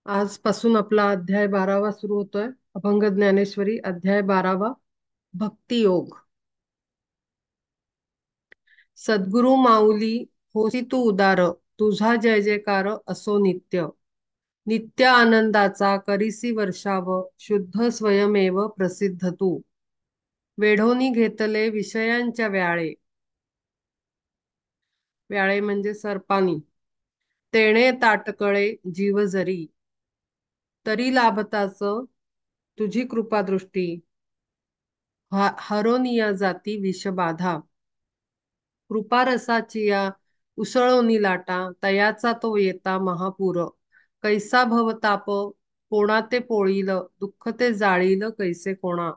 आजपासून आपला अध्याय 12वा सुरू होतोय. अभंग ज्ञानेश्वरी अध्याय 12वा. भक्ती योग. सद्गुरु माऊली, होसी तू उदार, तुझा जय जयकार असो नित्य. नित्य आनंदाचा करीसी वर्षाव, शुद्ध स्वयमेव प्रसिद्ध तू. वेढोनी घेतले विषयांच्या व्याळे. व्याळे म्हणजे सरपानी. तेणे ताटकळे जीव जरी, तरी लाभताच तुझी कृपादृष्टी. हरोनिया जाती विषबाधा. कृपारसाची या उसळोनी लाटा, तयाचा तो येता महापूर. कैसा भवताप कोणा ते पोळील, दुःख ते जाळील कैसे कोणा.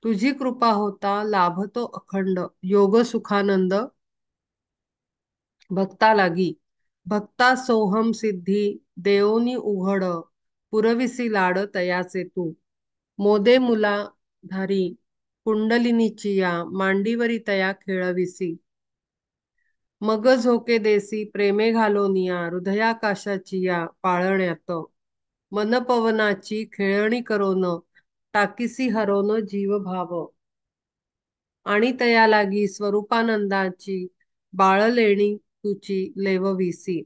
तुझी कृपा होता लाभतो अखंड, योग सुखानंद भक्ता लागी. भक्ता सोहम सिद्धी देवोनी उघड, पुरविसी लाड तयाचे तू. मोदे मुला धारी कुंडलिनीची या, मांडीवरी तया खेळविसी. मग झोके देसी प्रेमे घालोनिया, हृदयाकाशाची या पाळण्यात. मन पवनाची खेळणी करोन, टाकीसी हरोन जीव भाव. आणि तया लागी स्वरूपानंदाची, बाळलेणी तुची लेवविसी.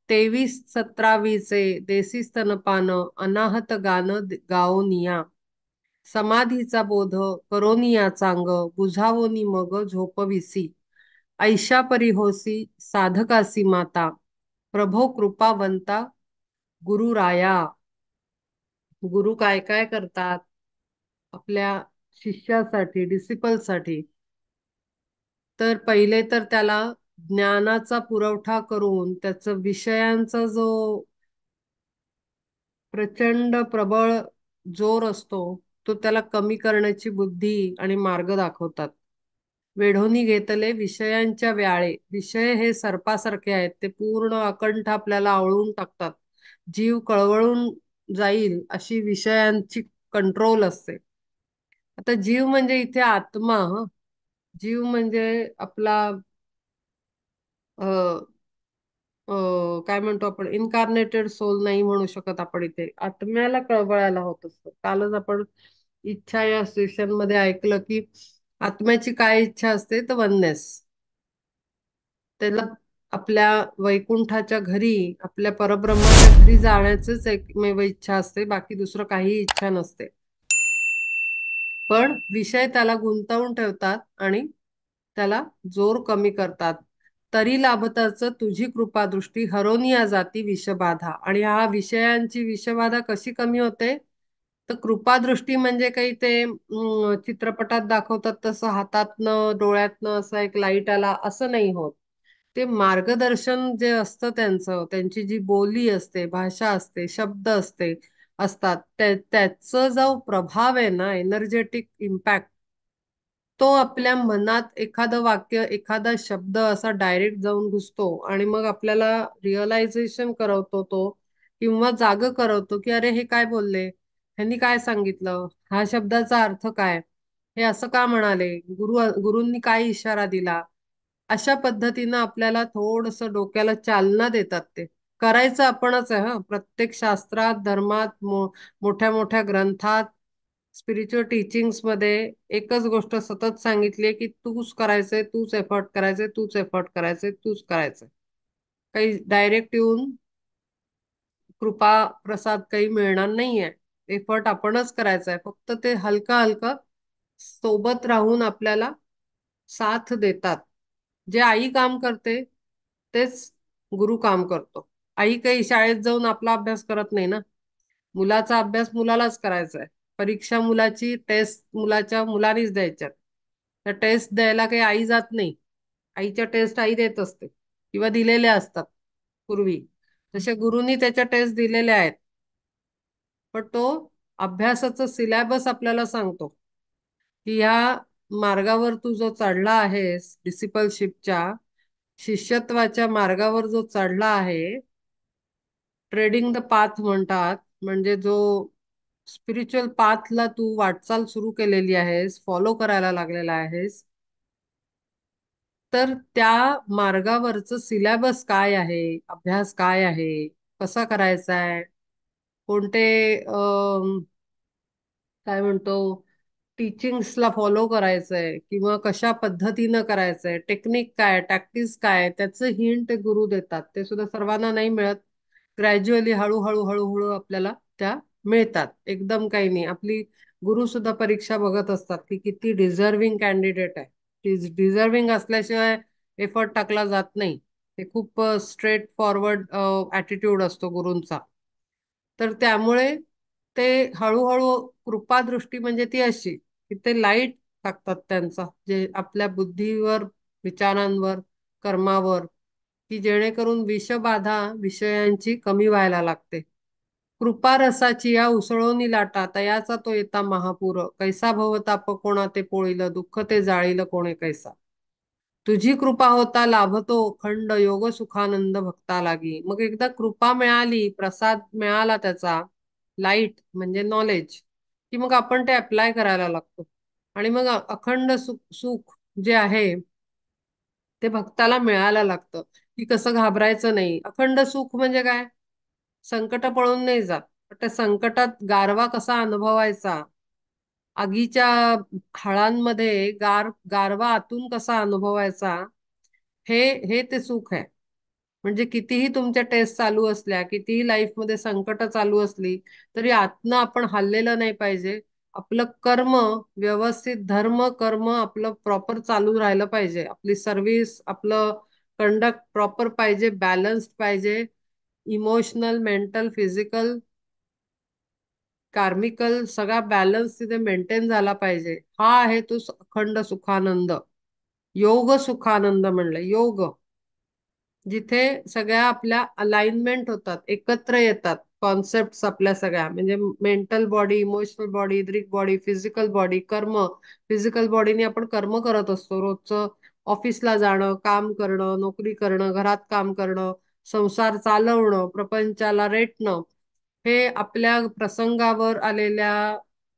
23-17चे देसी स्तनपान, अनाहत गान गाओनिया. समाधीचा बोध करोनिया चांग, बुझावोनी मग झोपविसी. ऐशा परिहोसी साधकासी माता, प्रभो कृपावंता गुरुराया. गुरु काय काय करतात आपल्या शिष्यासाठी, डिसिपलसाठी. तर पहिले तर त्याला ज्ञानाचा पुरवठा करून त्याचा विषयांचा जो प्रचंड प्रबळ जोर असतो, तो त्याला कमी करण्याची बुद्धी आणि मार्ग दाखवतात. वेढोनी घेतले विषयांच्या व्याळे. विषय हे सर्पासारखे आहेत, ते पूर्ण अकंठ आपल्याला आवळून टाकतात. जीव कळवळून जाईल अशी विषयांची कंट्रोल असते. आता जीव म्हणजे इथे आत्मा. जीव म्हणजे आपला काय म्हणतो आपण, इन्कारनेटेड सोल नाही म्हणू शकत आपण. इथे आत्म्याला कळवळायला होत असतं. कालच आपण इच्छा या सेशन मध्ये ऐकलं की आत्म्याची काय इच्छा असते, तर वननेस. त्याला आपल्या वैकुंठाच्या घरी, आपल्या परब्रह्माच्या घरी जाण्याचीच एकमेव इच्छा असते, बाकी दुसरं काही इच्छा नसते. पण विषय त्याला गुंतवून ठेवतात आणि त्याला जोर कमी करतात. तरी लाभताच तुझी कृपादृष्टी, हरोनिया जाती विषबाधा. आणि हा विषयांची विषबाधा कशी कमी होते, तर कृपादृष्टी म्हणजे काही ते चित्रपटात दाखवतात तसं हातातनं डोळ्यातनं असा एक लाईट आला असं नाही होत. ते मार्गदर्शन जे असतं त्यांचं, त्यांची जी बोली असते, भाषा असते, शब्द असतात, त्याचा जो प्रभाव आहे ना, एनर्जेटिक इम्पॅक्ट, तो आपल्या मनात एखादं वाक्य, एखादा शब्द असा डायरेक्ट जाऊन घुसतो आणि मग आपल्याला रिअलायझेशन करवतो तो, किंवा जाग करवतो की अरे हे काय बोलले, ह्यांनी काय सांगितलं, हा शब्दाचा अर्थ काय, हे असं का म्हणाले, गुरूंनी काय इशारा दिला. अशा पद्धतीनं आपल्याला थोडस डोक्याला चालना देतात ते. करायचं आपणच आहे. प्रत्येक शास्त्रात, धर्मात, मोठ्या मोठ्या ग्रंथात, स्पिरिच्युअल टीचिंग्स मध्ये एकच गोष्ट सतत सांगितली की तूच करायचंय, तूच एफर्ट करायचंय, तूच एफर्ट करायचंय, तूच करायचंय. काही डायरेक्ट येऊन कृपा प्रसाद काही मिळणार नाहीये. एफर्ट आपणच करायचा आहे. फक्त ते हलका हलका सोबत राहून आपल्याला साथ देतात. जे आई काम करते तेच गुरु काम करतो. आई काही शाळेत जाऊन आपला अभ्यास करत नाही ना. मुलाचा अभ्यास मुलालाच करायचा आहे. परीक्षा मुलाची, टेस्ट मुलानीच द्यायच्या. त्या टेस्ट द्यायला काही आई जात नाही. आईच्या टेस्ट आई देत असते किंवा दिलेल्या असतात पूर्वी. तसे गुरुनी त्याच्या टेस्ट दिलेल्या आहेत. पण तो अभ्यासाचा सिलेबस आपल्याला सांगतो की या मार्गावर तू जो चढला आहेस, डिसिपलशिपच्या शिष्यत्वाच्या मार्गावर जो चढला आहे, ट्रेडिंग द पाथ म्हणतात, म्हणजे जो स्पिरिच्युअल पाथला तू वाटचाल सुरू केलेली आहेस, फॉलो करायला लागलेला आहेस, तर त्या मार्गावरचं सिलेबस काय आहे, अभ्यास काय आहे, कसा करायचा आहे, कोणते काय म्हणतो टीचिंग्सला फॉलो करायचंय किंवा कशा पद्धतीनं करायचंय, टेक्निक काय, टॅक्टिस काय, त्याचं हिंट ते गुरु देतात. ते सुद्धा सर्वांना नाही मिळत. ग्रॅज्युअली हळूहळू हळूहळू आपल्याला त्या मिळतात. एकदम काही नाही. आपली गुरु सुद्धा परीक्षा बघत असतात की किती डिझर्विंग कॅन्डिडेट आहे. डिझर्विंग असल्याशिवाय एफर्ट टाकला जात नाही. ते खूप स्ट्रेट फॉरवर्ड ॲटिट्यूड असतो गुरूंचा. तर त्यामुळे ते हळूहळू कृपादृष्टी म्हणजे ती अशी की ते लाईट टाकतात त्यांचा जे आपल्या बुद्धीवर, विचारांवर, कर्मावर, की जेणेकरून विषबाधा विषयांची कमी व्हायला लागते. कृपा रसाची या उसळोनी लाटा तयाचा तो येता महापूर कैसा भवताप कोणा ते पोळील दुःख ते जाळील कोणे कैसा. तुझी कृपा होता लाभतो खंड योग सुखानंद भक्ता लागी. मग एकदा कृपा मिळाली, प्रसाद मिळाला त्याचा, लाईट म्हणजे नॉलेज, की मग आपण ते अप्लाय करायला लागतो. आणि मग अखंड सुख सुख जे आहे ते भक्ताला मिळायला लागतं. की कसं घाबरायचं नाही. अखंड सुख म्हणजे काय? संकट पळून नाही जात. पण त्या संकटात गारवा कसा अनुभवायचा, आगीच्या खळांमध्ये गारवा आतून कसा अनुभवायचा, हे हे ते सुख आहे. म्हणजे कितीही तुमच्या टेस्ट चालू असल्या, कितीही लाईफमध्ये संकट चालू असली, तरी आतनं आपण हललेलं नाही पाहिजे. आपलं कर्म व्यवस्थित, धर्म कर्म आपलं प्रॉपर चालू राहिलं पाहिजे. आपली सर्व्हिस, आपलं कंडक्ट प्रॉपर पाहिजे, बॅलन्स्ड पाहिजे. इमोशनल, मेंटल, फिजिकल, कार्मिकल सगळा बॅलन्स तिथे मेंटेन झाला पाहिजे. हा आहे तो अखंड सुखानंद. योग सुखानंद म्हणलं. योग जिथे सगळ्या आपल्या अलाइनमेंट होतात, एकत्र येतात कॉन्सेप्ट आपल्या सगळ्या, म्हणजे mental body, emotional body, etheric body, physical body, कर्म. फिजिकल बॉडीने आपण कर्म करत असतो रोजचं. ऑफिसला जाणं, काम करणं, नोकरी करणं, घरात काम करणं, संसार चालवणं, प्रपंचाला रेटणं, हे आपल्या प्रसंगावर आलेल्या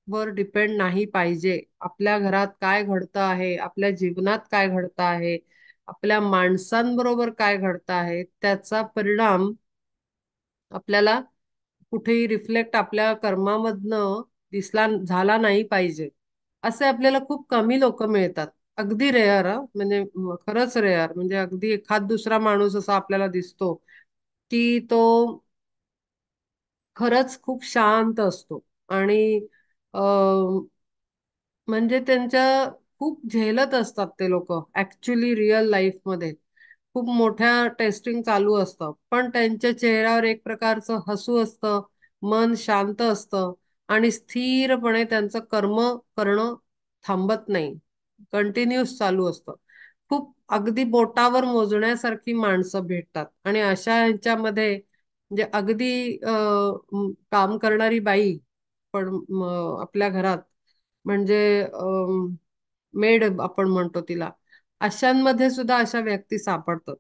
वर डिपेंड नाही पाहिजे. आपल्या घरात काय घडतं आहे, आपल्या जीवनात काय घडतं आहे, आपल्या माणसांबरोबर काय घडतं आहे, त्याचा परिणाम आपल्याला कुठेही रिफ्लेक्ट आपल्या कर्मामधनं दिसला झाला नाही पाहिजे. असे आपल्याला खूप कमी लोक मिळतात. अगदी रेअर, म्हणजे खरंच रेअर, म्हणजे अगदी एखाद दुसरा माणूस असा आपल्याला दिसतो की तो खरंच खूप शांत असतो. आणि म्हणजे त्यांच्या खूप झेलत असतात ते लोक ऍक्च्युली रिअल लाईफमध्ये. खूप मोठ्या टेस्टिंग चालू असतं, पण त्यांच्या चेहऱ्यावर एक प्रकारचं हसू असतं, मन शांत असतं आणि स्थिरपणे त्यांचं कर्म करणं थांबत नाही, कंटिन्यूस चालू असतं. खूप अगदी बोटावर मोजण्यासारखी माणसं भेटतात आणि अशा ह्याच्यामध्ये म्हणजे अगदी काम करणारी बाई पण आपल्या घरात म्हणजे मेड आपण म्हणतो तिला, अशांमध्ये सुद्धा अशा व्यक्ती सापडतात.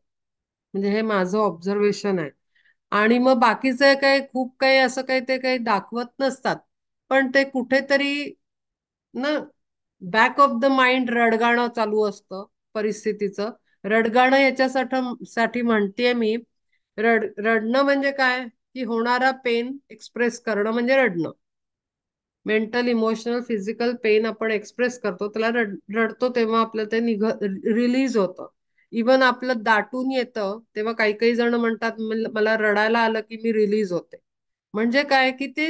म्हणजे हे माझं ऑब्झर्वेशन आहे. आणि मग बाकीचे काही खूप काही असं काही ते काही दाखवत नसतात, पण ते कुठेतरी ना बॅक ऑफ द माइंड रडगाणं चालू असतं परिस्थितीचं. रडगाणं याच्यासाठी साठी म्हणतेय मी. रडणं म्हणजे काय, की होणारा पेन एक्सप्रेस करणं म्हणजे रडणं. मेंटल, इमोशनल, फिजिकल पेन आपण एक्सप्रेस करतो, त्याला रडतो तेव्हा आपलं ते रिलीज होतं. इवन आपलं दाटून येतं तेव्हा काही काही जण म्हणतात मला रडायला आलं की मी रिलीज होते. म्हणजे काय की ते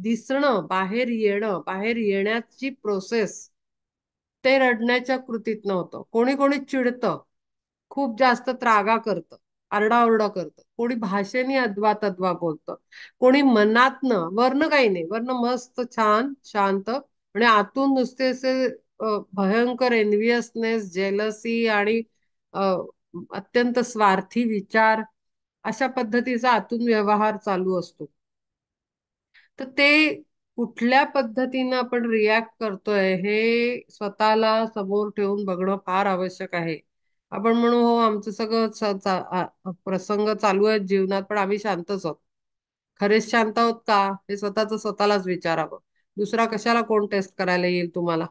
दिसणं, बाहेर येणं, बाहेर येण्याची प्रोसेस ते रडण्याच्या कृतीत नव्हतं. कोणी कोणी चिडतं, खूप जास्त त्रागा करतं, आरडाओरडा करतं, कोणी भाषेने अद्वा तद्वा बोलतं, कोणी मनातनं, वरनं काही नाही, वरनं मस्त छान शांत आणि आतून नुसते असे भयंकर एनवियसनेस, जेलसी आणि अ, अत्यंत स्वार्थी विचार, अशा पद्धतीचा आतून व्यवहार चालू असतो. तर ते कुठल्या पद्धतीनं आपण रिॲक्ट करतोय हे स्वतःला समोर ठेवून बघणं फार आवश्यक आहे. आपण म्हणू हो आमचं सगळं प्रसंग चालू आहेत जीवनात पण आम्ही शांतच आहोत. खरेच शांत आहोत का हे स्वतःलाच विचारावं. दुसरा कशाला कोण टेस्ट करायला येईल तुम्हाला,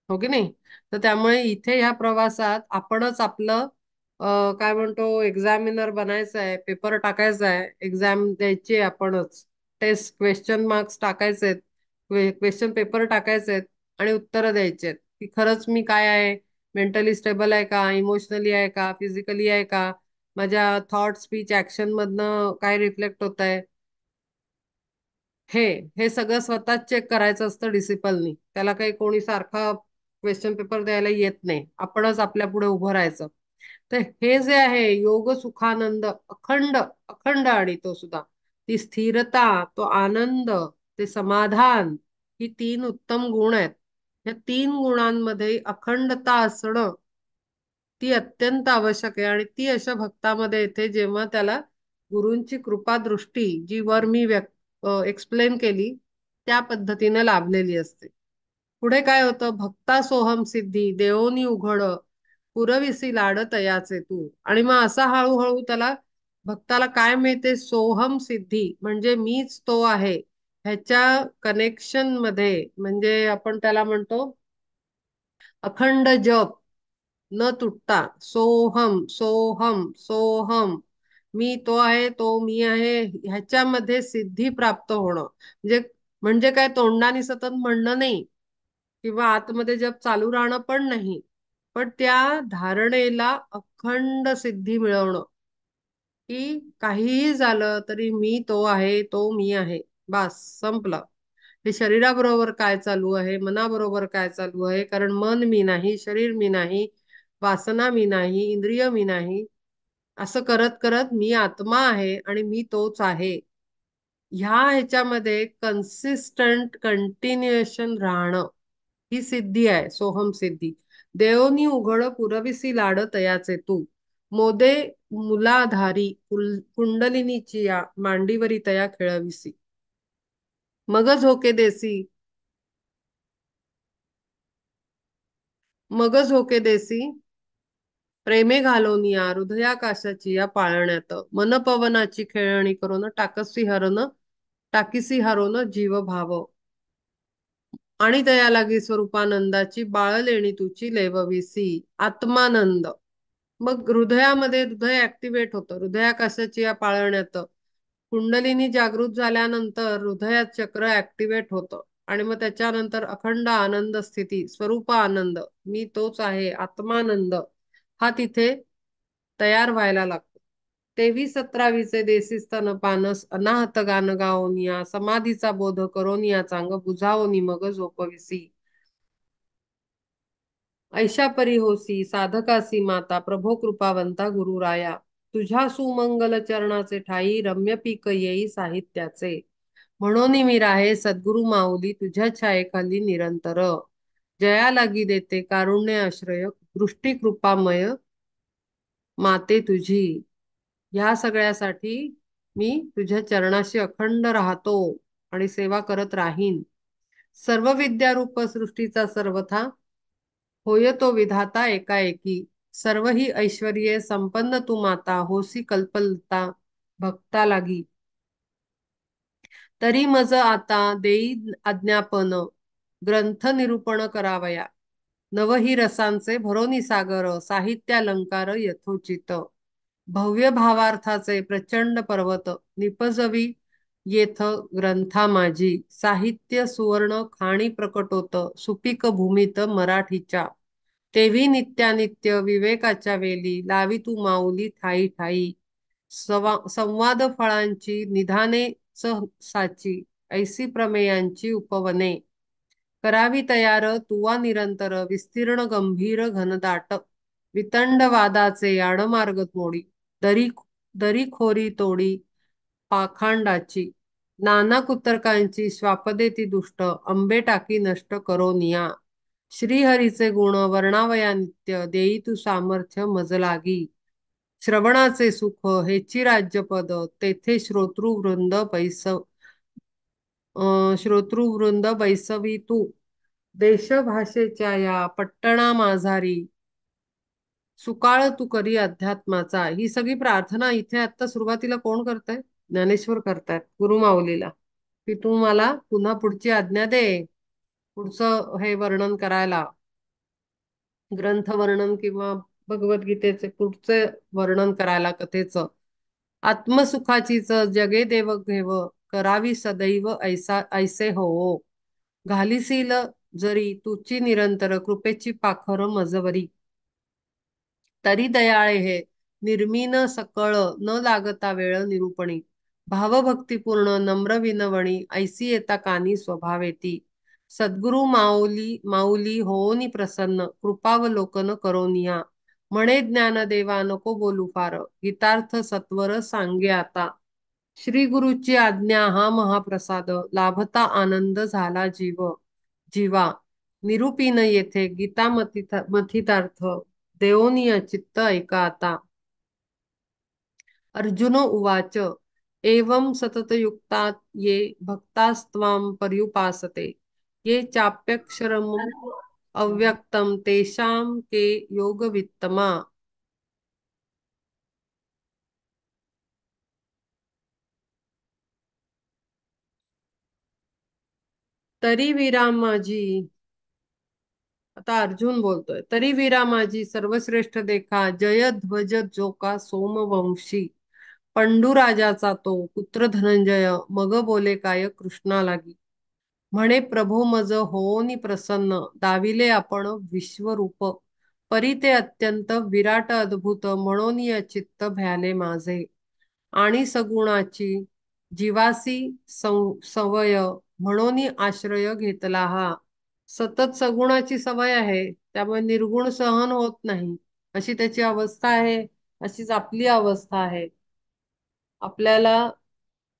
हो की नाही? तर त्यामुळे इथे ह्या प्रवासात आपणच आपलं काय म्हणतो, एक्झामिनर बनायचं आहे, पेपर टाकायचा आहे, एक्झाम द्यायची आहे आपणच, टेस्ट क्वेश्चन मार्क्स टाकायचे आहेत, क्वेश्चन पेपर टाकायचे आहेत आणि उत्तरं द्यायची आहेत की खरंच मी काय आहे, मेंटली स्टेबल आहे का, इमोशनली आहे का, फिजिकली आहे का, माझ्या थॉट स्पीच ऍक्शन मधनं काय रिफ्लेक्ट होत आहे, हे हे सगळं स्वतःच चेक करायचं असतं डिसिपलनी. त्याला काही कोणी सारखा क्वेश्चन पेपर द्यायला येत नाही, आपणच आपल्या पुढे उभं राहायचं. तर हे जे आहे योग सुखानंद अखंड, अखंड, आणि तो सुद्धा ती स्थिरता, तो आनंद, ते समाधान, ही तीन उत्तम गुण आहेत. या तीन गुणांमध्ये अखंडता असणं ती अत्यंत आवश्यक आहे. आणि ती अशा भक्तामध्ये येते जेव्हा त्याला गुरूंची कृपा दृष्टी, जी वर मी एक्सप्लेन केली, त्या पद्धतीने लाभलेली असते. पुढे काय होतं, भक्ता सोहम सिद्धी देवोनी उघड, पुरविसी लाड तयाचे तू. आणि मग असा हळूहळू त्याला, भक्ताला काय मिळते, सोहम सिद्धी म्हणजे मीच तो आहे ह्याच्या कनेक्शन मध्ये, म्हणजे आपण त्याला म्हणतो अखंड जप न तुटता, सोहम सोहम सोहम, मी तो आहे, तो मी आहे, ह्याच्यामध्ये सिद्धी प्राप्त होणं. म्हणजे काय, तोंडाने सतत म्हणणं नाही किंवा आतमध्ये जप चालू राहणं पण नाही, पण त्या धारणेला अखंड सिद्धी मिळवणं, की काहीही झालं तरी मी तो आहे, तो मी आहे, बस संपलं. हे शरीराबरोबर काय चालू आहे, मनाबरोबर काय चालू आहे, कारण मन मी नाही, शरीर मी नाही, वासना मी नाही, इंद्रिय मी नाही, असं करत करत मी आत्मा आहे आणि मी तोच आहे. ह्या ह्याच्यामध्ये कन्सिस्टंट कंटिन्युएशन राहणं, ही सिद्धी आहे, सोहम सिद्धी. देवनी उघड पुरविसी लाड तयाचे तू, मोदे मुलाधारी कुंडलिनीची या मांडीवरी तया खेळविसी, मग झोके देसी, मग झोके देसी, प्रेमे घालोनिया हृदयाकाशाची या पाळण्यात, मन पवनाची खेळणी करून टाकसी हरण, टाकीसी हरोन जीव भाव, आणि तया लागी स्वरूपानंदाची बाळलेणी तुची लेवविसी, आत्मानंद. मग हृदयामध्ये हृदय ऍक्टिव्हेट होतं, हृदयाकाशाची या पाळण्यात कुंडलिनी जागृत झाल्यानंतर हृदयात चक्र ऍक्टिव्हेट होतं. आणि मग त्याच्यानंतर अखंड आनंद स्थिती, स्वरूप आनंद, मी तोच आहे, आत्मानंद, हा तिथे तयार व्हायला लागतो. 23-17 देसी स्तन पानस अनाहत गान गाओनिया, समाधीचा बोध करोनिया चांग बुझाओनी मग झोपविसी, ऐशा परी होसी साधकासी माता, प्रभो कृपावंता गुरुराया, तुझ्या सुमंगल चरणाचे ठाई रम्य पीक येई साहित्याचे, म्हणून मी राहे सद्गुरु माऊली तुझ्या छायेखाली निरंतर, जया लागी देते कारुण्य आश्रय, दृष्टी कृपामय माते तुझी. ह्या सगळ्यासाठी मी तुझ्या चरणाशी अखंड राहतो आणि सेवा करत राहीन. सर्व विद्यारूप सृष्टीचा सर्वथा होय तो विधाता एकाएकी, सर्व ही ऐश्वर्ये संपन्न तू माता, होसी कल्पलता भक्ता लागी, तरी मज आता देई आज्ञापन, ग्रंथ निरूपण करावया, नवही रसांचे भरोनी सागर, साहित्यालंकार यथोचित, भव्य भावार्थाचे प्रचंड पर्वत, निपजवी येथ ग्रंथा माझी, साहित्य सुवर्ण खाणी प्रकटोत, सुपीक भूमीत मराठीच्या, तेवी नित्यानित्य विवेकाच्या वेली, लावी तू माऊली ठाई ठाई, संवाद फळांची निधाने साची, ऐसी प्रमेयांची उपवने, करावी तयार तुवा निरंतर, विस्तीर्ण गंभीर घनदाट, वितंड वादाचे आडमार्ग मोडी, दरी दरी खोरी तोडी पाखांडाची, नाना कुतर्कांची श्वापदे ती दुष्ट, अंबे टाकी नष्ट करोनिया, श्रीहरीचे गुण वर्णावया नित्य, देई तू सामर्थ्य मजलागी, श्रवणाचे सुख हेची राज्यपद, तेथे श्रोतृवृंद बैसवी तू, देशभाषेच्या या पट्टणा माझारी, सुकाळ तू करी अध्यात्माचा. ही सगळी प्रार्थना इथे आता सुरुवातीला कोण करताय, ज्ञानेश्वर करतायत गुरुमाऊलीला, की तू मला पुन्हा पुढची आज्ञा दे, पुढचं हे वर्णन करायला, ग्रंथ वर्णन किंवा भगवद्गीतेचे पुढचे वर्णन करायला कथेचं. आत्मसुखाचीच जगे देव घेव, करावी सदैव ऐसा ऐसे होवो. घालिसील जरी तुची निरंतर, कृपेची पाखर मजवरी. तरी दयाळे हे निर्मीन सकळ, न लागता वेळ निरूपणी. भावभक्तिपूर्ण नम्र विनवणी, ऐसी येता कानी स्वभावेती. सद्गुरु माऊली माऊली होनी प्रसन्न, कृपावलोकन करोनिया. म्हणे ज्ञानदेवा नको बोलू फार, गीतार्थ सत्वर सांगे आता. श्री गुरुची आज्ञा हा महाप्रसाद, लाभता आनंद झाला जीवा. निरूपीन येथे गीता मथितार्थ, देवोनिय चित्त ऐका आता. अर्जुन उवाच, एवं सततयुक्ता ये भक्तास्त्वां पर्युपासते, ये चाप्यक्षरम् अव्यक्तं तेषां के योगवित्तमा. तरी विरामाजी, आता अर्जुन बोलतोय, तरी विरामाजी सर्वश्रेष्ठ देखा, जय ध्वज जोका सोमवंशी. पंडूराजाचा तो पुत्र धनंजय, मग बोले काय कृष्णा लागी. म्हणे प्रभो मज होनी प्रसन्न, दाविले आपण विश्वरूप. परी ते अत्यंत विराट अद्भुत, म्हणून चित्त भ्याले माझे. आणि सगुणाची जीवासी सवय, म्हणून आश्रय घेतला हा. सतत सगुणाची सवय आहे, त्यामुळे निर्गुण सहन होत नाही. अशी त्याची अवस्था आहे, अशीच आपली अवस्था आहे. आपल्याला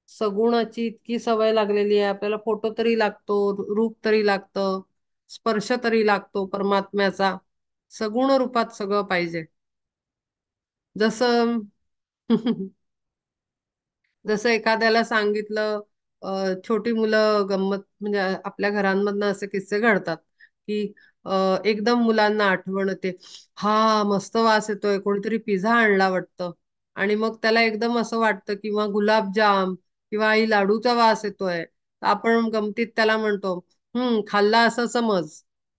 सगुणाची इतकी सवय लागलेली आहे, आपल्याला फोटो तरी लागतो, रूप तरी लागतं, स्पर्श तरी लागतो परमात्म्याचा. सगुण रूपात सगळं पाहिजे. जसं जसं एखाद्याला सांगितलं, छोटी मुलं गंमत म्हणजे आपल्या घरांमधनं असे किस्से घडतात की एकदम मुलांना आठवण येते, हा मस्त वास येतोय, कोणीतरी पिझ्झा आणला वाटतं. आणि मग त्याला एकदम असं वाटतं किंवा गुलाबजाम किंवा आई लाडूचा वास येतोय, तर आपण गमतीत त्याला म्हणतो, खाल्ला असं समज.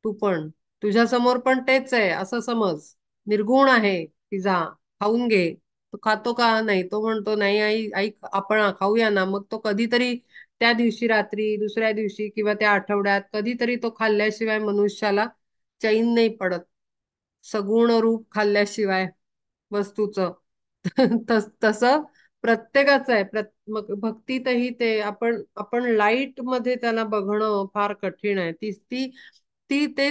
तू पण तुझ्या समोर पण तेच आहे असं समज. निर्गुण आहे पिझ्झा, खाऊन घे. तो खातो का नाही, तो म्हणतो नाही आई आई आपण खाऊया ना. मग तो कधीतरी त्या दिवशी रात्री, दुसऱ्या दिवशी किंवा त्या आठवड्यात कधीतरी तो खाल्ल्याशिवाय मनुष्याला चैन नाही पडत, सगुण रूप खाल्ल्याशिवाय वस्तूचं. तसं प्रत्येकाचं आहे. मग भक्तीतही ते आपण आपण लाईट मध्ये त्याला बघणं फार कठीण आहे. ती ती ती ते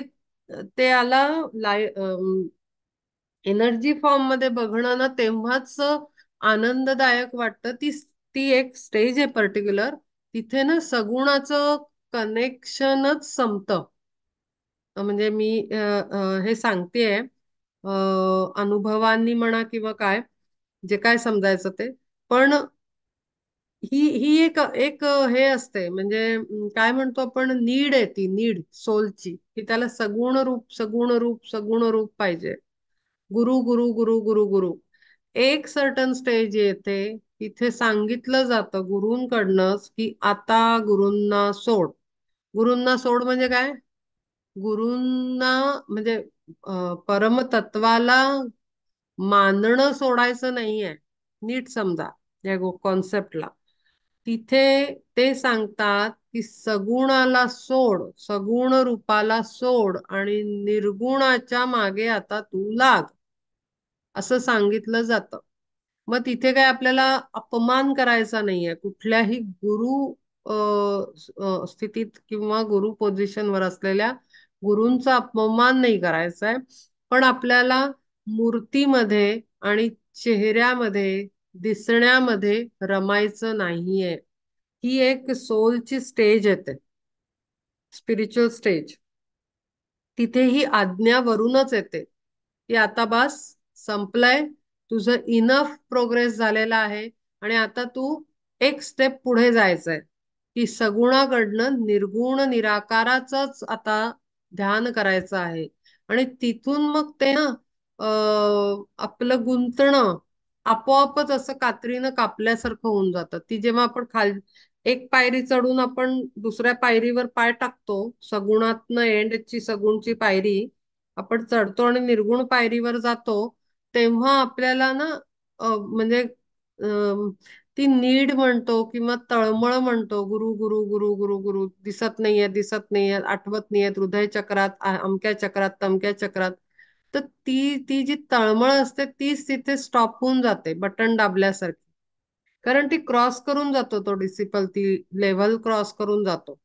ते आला एनर्जी फॉर्म मध्ये बघणं ना, तेव्हाच आनंददायक वाटतं. ती एक स्टेज आहे पर्टिक्युलर, तिथे ना सगुणाचं कनेक्शनच संपतं. म्हणजे मी हे सांगतेय अनुभवांनी म्हणा किंवा काय, जे काय समजायचं ते. पण ही एक एक हे असते म्हणजे काय म्हणतो आपण, नीड आहे, ती नीड सोलची, की त्याला सगुण रूप सगुण रूप सगुण रूप पाहिजे. गुरु गुरु गुरु गुरु गुरु. एक सर्टन स्टेज येते, तिथे सांगितलं जातं गुरूंकडनंच की आता गुरूंना सोड. गुरूंना सोड म्हणजे काय, गुरूंना म्हणजे परमतत्वाला मानणं सोडायचं नाहीये. नीट समजा या कॉन्सेप्टला. तिथे ते सांगतात की सगुणाला सोड, सगुण रूपाला सोड आणि निर्गुणाच्या मागे आता तू लाग, असं सांगितलं जातं. मग तिथे काय आपल्याला अपमान करायचा नाहीये कुठल्याही गुरु स्थितीत किंवा गुरु पोझिशनवर असलेल्या गुरूंचा अपमान नाही करायचा आहे. पण आपल्याला मूर्तीमध्ये आणि चेहऱ्यामध्ये, दिसण्यामध्ये रमायचं नाहीये. ही एक सोलची स्टेज येते, स्पिरिच्युअल स्टेज. तिथे ही आज्ञा वरूनच येते की आता बस, संपलंय, तुझं इनफ प्रोग्रेस झालेला आहे आणि आता तू एक स्टेप पुढे जायचंय, की सगुणाकडनं निर्गुण निराकाराचंच आता ध्यान करायचं आहे. आणि तिथून मग ते ना आपलं गुंतणं आपोआपच असं कात्रीनं कापल्यासारखं होऊन जातं. ती जेव्हा आपण एक पायरी चढून आपण दुसऱ्या पायरीवर पाय टाकतो, सगुणातनं एंडची सगुणची पायरी, आपण चढतो आणि निर्गुण पायरीवर जातो, तेव्हा आपल्याला ना म्हणजे ती नीड म्हणतो किंवा तळमळ म्हणतो, गुरु गुरु गुरु गुरु गुरु, दिसत नाहीये, आठवत नाहीये, हृदय चक्रात, अमक्या चक्रात, तमक्या चक्रात. तर ती जी तळमळ असते तीच तिथे स्टॉप होऊन जाते बटन दाबल्यासारखी. कारण ती क्रॉस करून जातो, तो डिसिपल ती लेव्हल क्रॉस करून जातो.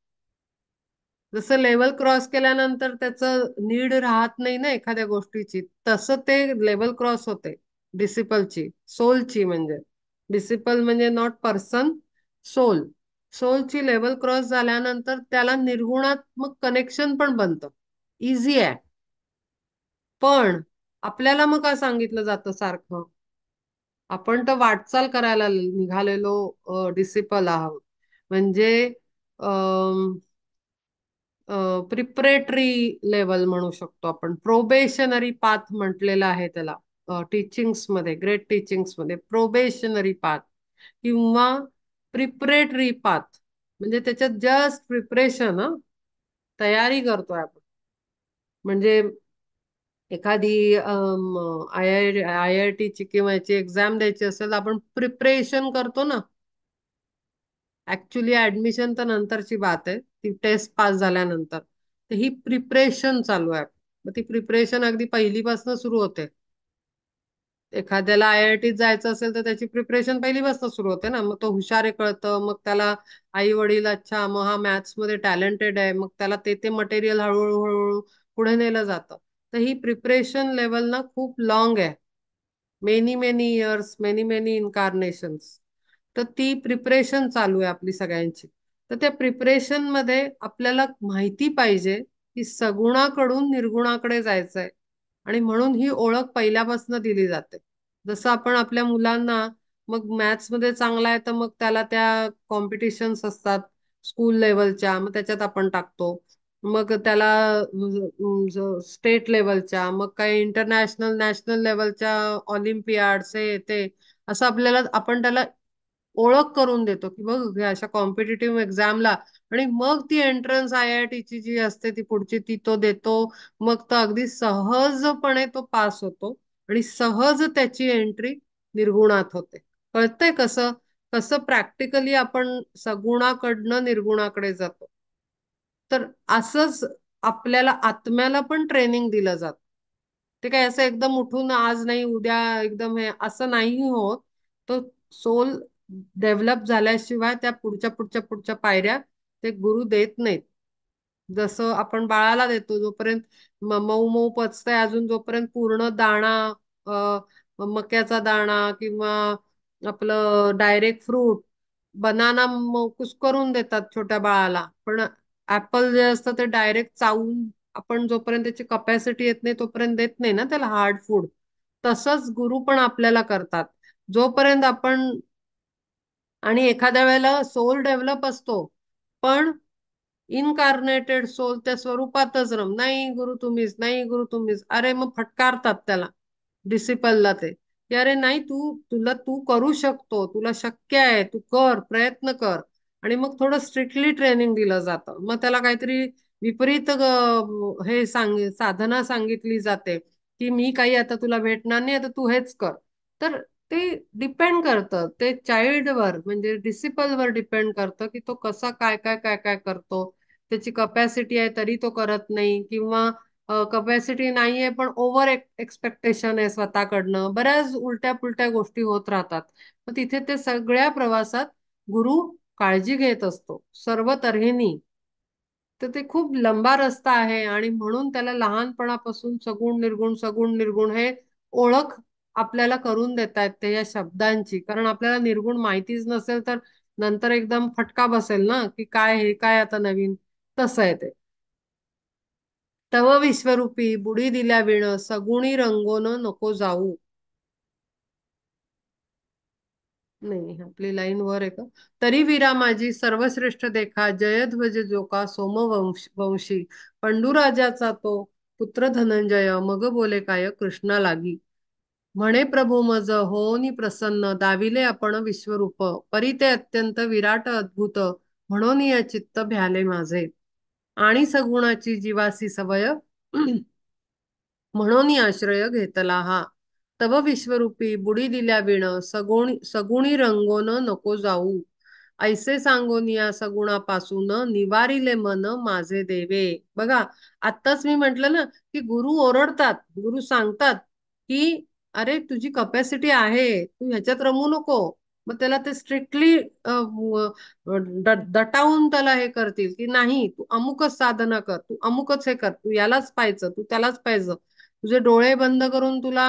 जसं लेवल क्रॉस केल्यानंतर त्याचं नीड राहत नाही ना एखाद्या गोष्टीची, तसं ते लेवल क्रॉस होते डिसिपलची, सोलची म्हणजे. डिसिपल म्हणजे नॉट पर्सन, सोल. सोलची लेवल क्रॉस झाल्यानंतर त्याला निर्गुणात्मक कनेक्शन पण बनतं. इझी आहे. पण आपल्याला मग काय सांगितलं जातं सारखं? आपण तर वाटचाल करायला निघालेलो डिसिपल आहोत. म्हणजे प्रिपरेटरी लेवल म्हणू शकतो आपण, प्रोबेशनरी पाथ म्हटलेलं आहे त्याला. टीचिंग्स मध्ये, ग्रेट टीचिंग्स मध्ये प्रोबेशनरी पाथ किंवा प्रिपरेटरी पाथ, म्हणजे त्याच्यात जस्ट प्रिपरेशन, तयारी करतोय आपण. म्हणजे एखादी आय आय टीची किंवा याची एक्झाम द्यायची असेल, आपण प्रिपरेशन करतो ना. ऍक्च्युली ऍडमिशन तर नंतरची बात आहे, ती टेस्ट पास झाल्यानंतर. तर ही प्रिपरेशन चालू आहे. मग ती प्रिपरेशन अगदी पहिलीपासून सुरू होते. एखाद्याला आय आय टीत जायचं असेल तर त्याची प्रिपरेशन पहिलीपासून सुरू होते ना. मग तो हुशार आहे कळतं, मग त्याला आई वडील, अच्छा मग हा मॅथ्स मध्ये टॅलेंटेड आहे, मग त्याला ते मटेरियल हळूहळू हळूहळू पुढे नेलं जातं. तर ही प्रिपरेशन लेवल ना खूप लॉंग आहे. Many many years, many many incarnations. तर ती प्रिपरेशन चालू आहे आपली सगळ्यांची. तर त्या प्रिपरेशन मध्ये आपल्याला माहिती पाहिजे की सगुणाकडून निर्गुणाकडे जायचंय. आणि म्हणून ही ओळख पहिल्यापासून दिली जाते. जसं आपण आपल्या मुलांना, मग मॅथ्स मध्ये चांगला आहे तर मग त्याला त्या कॉम्पिटिशन्स असतात स्कूल लेवलच्या, मग त्याच्यात आपण टाकतो. मग त्याला स्टेट लेवलच्या, मग काही इंटरनॅशनल, नॅशनल लेवलच्या ऑलिम्पियाड्स, हे ते असं आपल्याला, आपण त्याला ओळख करून देतो की बघ ह्या अशा कॉम्पिटिटिव्ह एक्झामला. आणि मग ती एंट्रन्स आय आय टीची जी असते ती पुढची, ती तो देतो. मग तो अगदी सहजपणे तो पास होतो आणि सहज त्याची एंट्री निर्गुणात होते. कळतंय कसं? कसं प्रॅक्टिकली आपण सगुणाकडनं निर्गुणाकडे जातो. तर असंच आपल्याला आत्म्याला पण ट्रेनिंग दिलं जातं. ते काय असं एकदम उठून आज नाही उद्या एकदम हे असं नाही होत. तो सोल डेव्हलप झाल्याशिवाय त्या पुढच्या पुढच्या पुढच्या पायऱ्या ते गुरु देत नाहीत. जसं आपण बाळाला देतो, जोपर्यंत मऊ मऊ पचतंय अजून, जोपर्यंत पूर्ण दाणा, मक्याचा दाणा किंवा आपलं डायरेक्ट फ्रूट, बनाना कुस्करून देतात छोट्या बाळाला. पण ऍपल जे असतं ते डायरेक्ट चावून, आपण जोपर्यंत त्याची कपॅसिटी येत नाही तोपर्यंत देत नाही ना त्याला हार्ड फूड. तसंच गुरु पण आपल्याला करतात. जोपर्यंत आपण, आणि एखाद्या वेळेला सोल डेव्हलप असतो, पण इनकार्नेटेड सोल त्या स्वरूपातच नाही गुरु तुम्हीच, नाही गुरु तुम्हीच, अरे मग फटकारतात त्याला, डिसिपलला ते, की अरे नाही, तू करू शकतो, तुला शक्य आहे, तू कर, प्रयत्न कर. आणि मग थोडं स्ट्रिक्टली ट्रेनिंग दिलं जातं. मग त्याला काहीतरी विपरीत हे साधना सांगितली जाते की मी काही आता तुला भेटणार नाही, आता तू हेच कर. तर ते डिपेंड करतं, ते चाइल्डवर म्हणजे डिसिपलवर डिपेंड करतं की तो कसा काय काय काय काय करतो. त्याची कपॅसिटी आहे तरी तो करत नाही, किंवा कपॅसिटी नाहीये पण ओव्हर एक्सपेक्टेशन आहे स्वतःकडनं, बऱ्याच उलट्या पुलट्या गोष्टी होत राहतात. मग तिथे ते सगळ्या प्रवासात गुरु काळजी घेत असतो सर्व तऱ्हेनी. तर ते खूप लंबा रस्ता आहे, आणि म्हणून त्याला लहानपणापासून सगुण निर्गुण, सगुण निर्गुण हे ओळख आपल्याला करून देतायत ते या शब्दांची. कारण आपल्याला निर्गुण माहितीच नसेल तर नंतर एकदम फटका बसेल ना, की काय हे काय आता नवीन. तसं आहे ते. तव विश्वरूपी बुडी दिल्या विण, सगुणी रंगोन नको जाऊ. नाही, आपली लाईन वर आहे का? तरी वीरा माझी सर्वश्रेष्ठ देखा, जयध्वज जोका वंशी, पंडूराजाचा तो पुत्र धनंजय, मग बोले काय कृष्णा लागी. म्हणे प्रभू मज होनी प्रसन्न, दाविले आपण विश्वरूप, परी ते अत्यंत विराट अद्भुत, म्हणून या चित्त भ्याले माझे. आणि सगुणाची जीवासी सवय म्हणून आश्रय घेतला हा. तव विश्वरूपी बुडी दिल्या विण सगुणी सगुणी रंगोन नको जाऊ. ऐसे सांगून या सगुणापासून निवारिले मन माझे देवे. बघा, आत्ताच मी म्हंटल ना की गुरु ओरडतात, गुरु सांगतात की अरे तुझी कपॅसिटी आहे, तू ह्याच्यात रमू नको. मग त्याला ते स्ट्रिक्टली दटावून त्याला हे करतील की नाही, तू अमुकच साधना कर, तू अमुकच हे कर, तू यालाच पाहिजे, तू त्यालाच पाहिजे. तुझे डोळे बंद करून तुला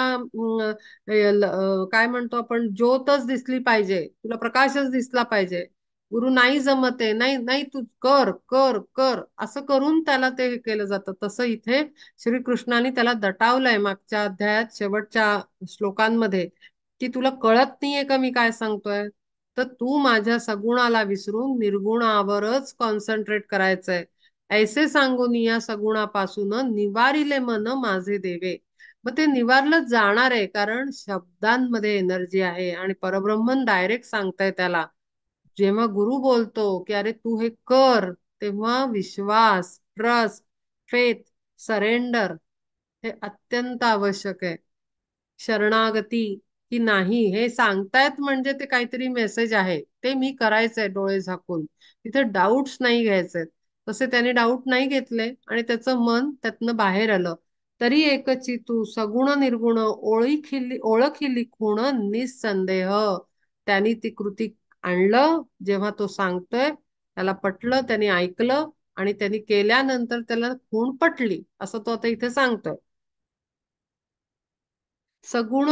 काय म्हणतो आपण, ज्योतच दिसली पाहिजे, तुला प्रकाशच दिसला पाहिजे. गुरु नाही जमत आहे, नाही नाही तू कर कर कर असं करून त्याला ते हे केलं जातं. तसं इथे श्रीकृष्णाने त्याला दटावलंय मागच्या अध्यायात शेवटच्या श्लोकांमध्ये, की तुला कळत नाहीये का मी काय सांगतोय. तर तू माझ्या सगुणाला विसरून निर्गुणावरच कॉन्सन्ट्रेट करायचंय. ऐसे सांगून या सगुणापासून निवारिले मन माझे देवे. मग ते निवारलं जाणार आहे, कारण शब्दांमध्ये एनर्जी आहे आणि परब्रह्मन डायरेक्ट सांगताय त्याला. जेव्हा गुरु बोलतो की अरे तू हे कर, तेव्हा विश्वास, ट्रस्ट, फेथ, सरेंडर हे अत्यंत आवश्यक आहे. शरणागती की नाही हे सांगतायत म्हणजे ते काहीतरी मेसेज आहे, ते मी करायचंय डोळे झाकून. तिथे डाऊट्स नाही घ्यायचे. तसे त्याने डाऊट नाही घेतले आणि त्याचं मन त्यातनं बाहेर आलं. तरी एकची तू सगुण निर्गुण ओळखिली खूण निसंदेह. त्यांनी ती कृती आणलं. जेव्हा तो सांगतोय त्याला पटलं, त्याने ऐकलं आणि त्यांनी केल्यानंतर त्याला खूण पटली, असं तो आता इथे सांगतोय. सगुण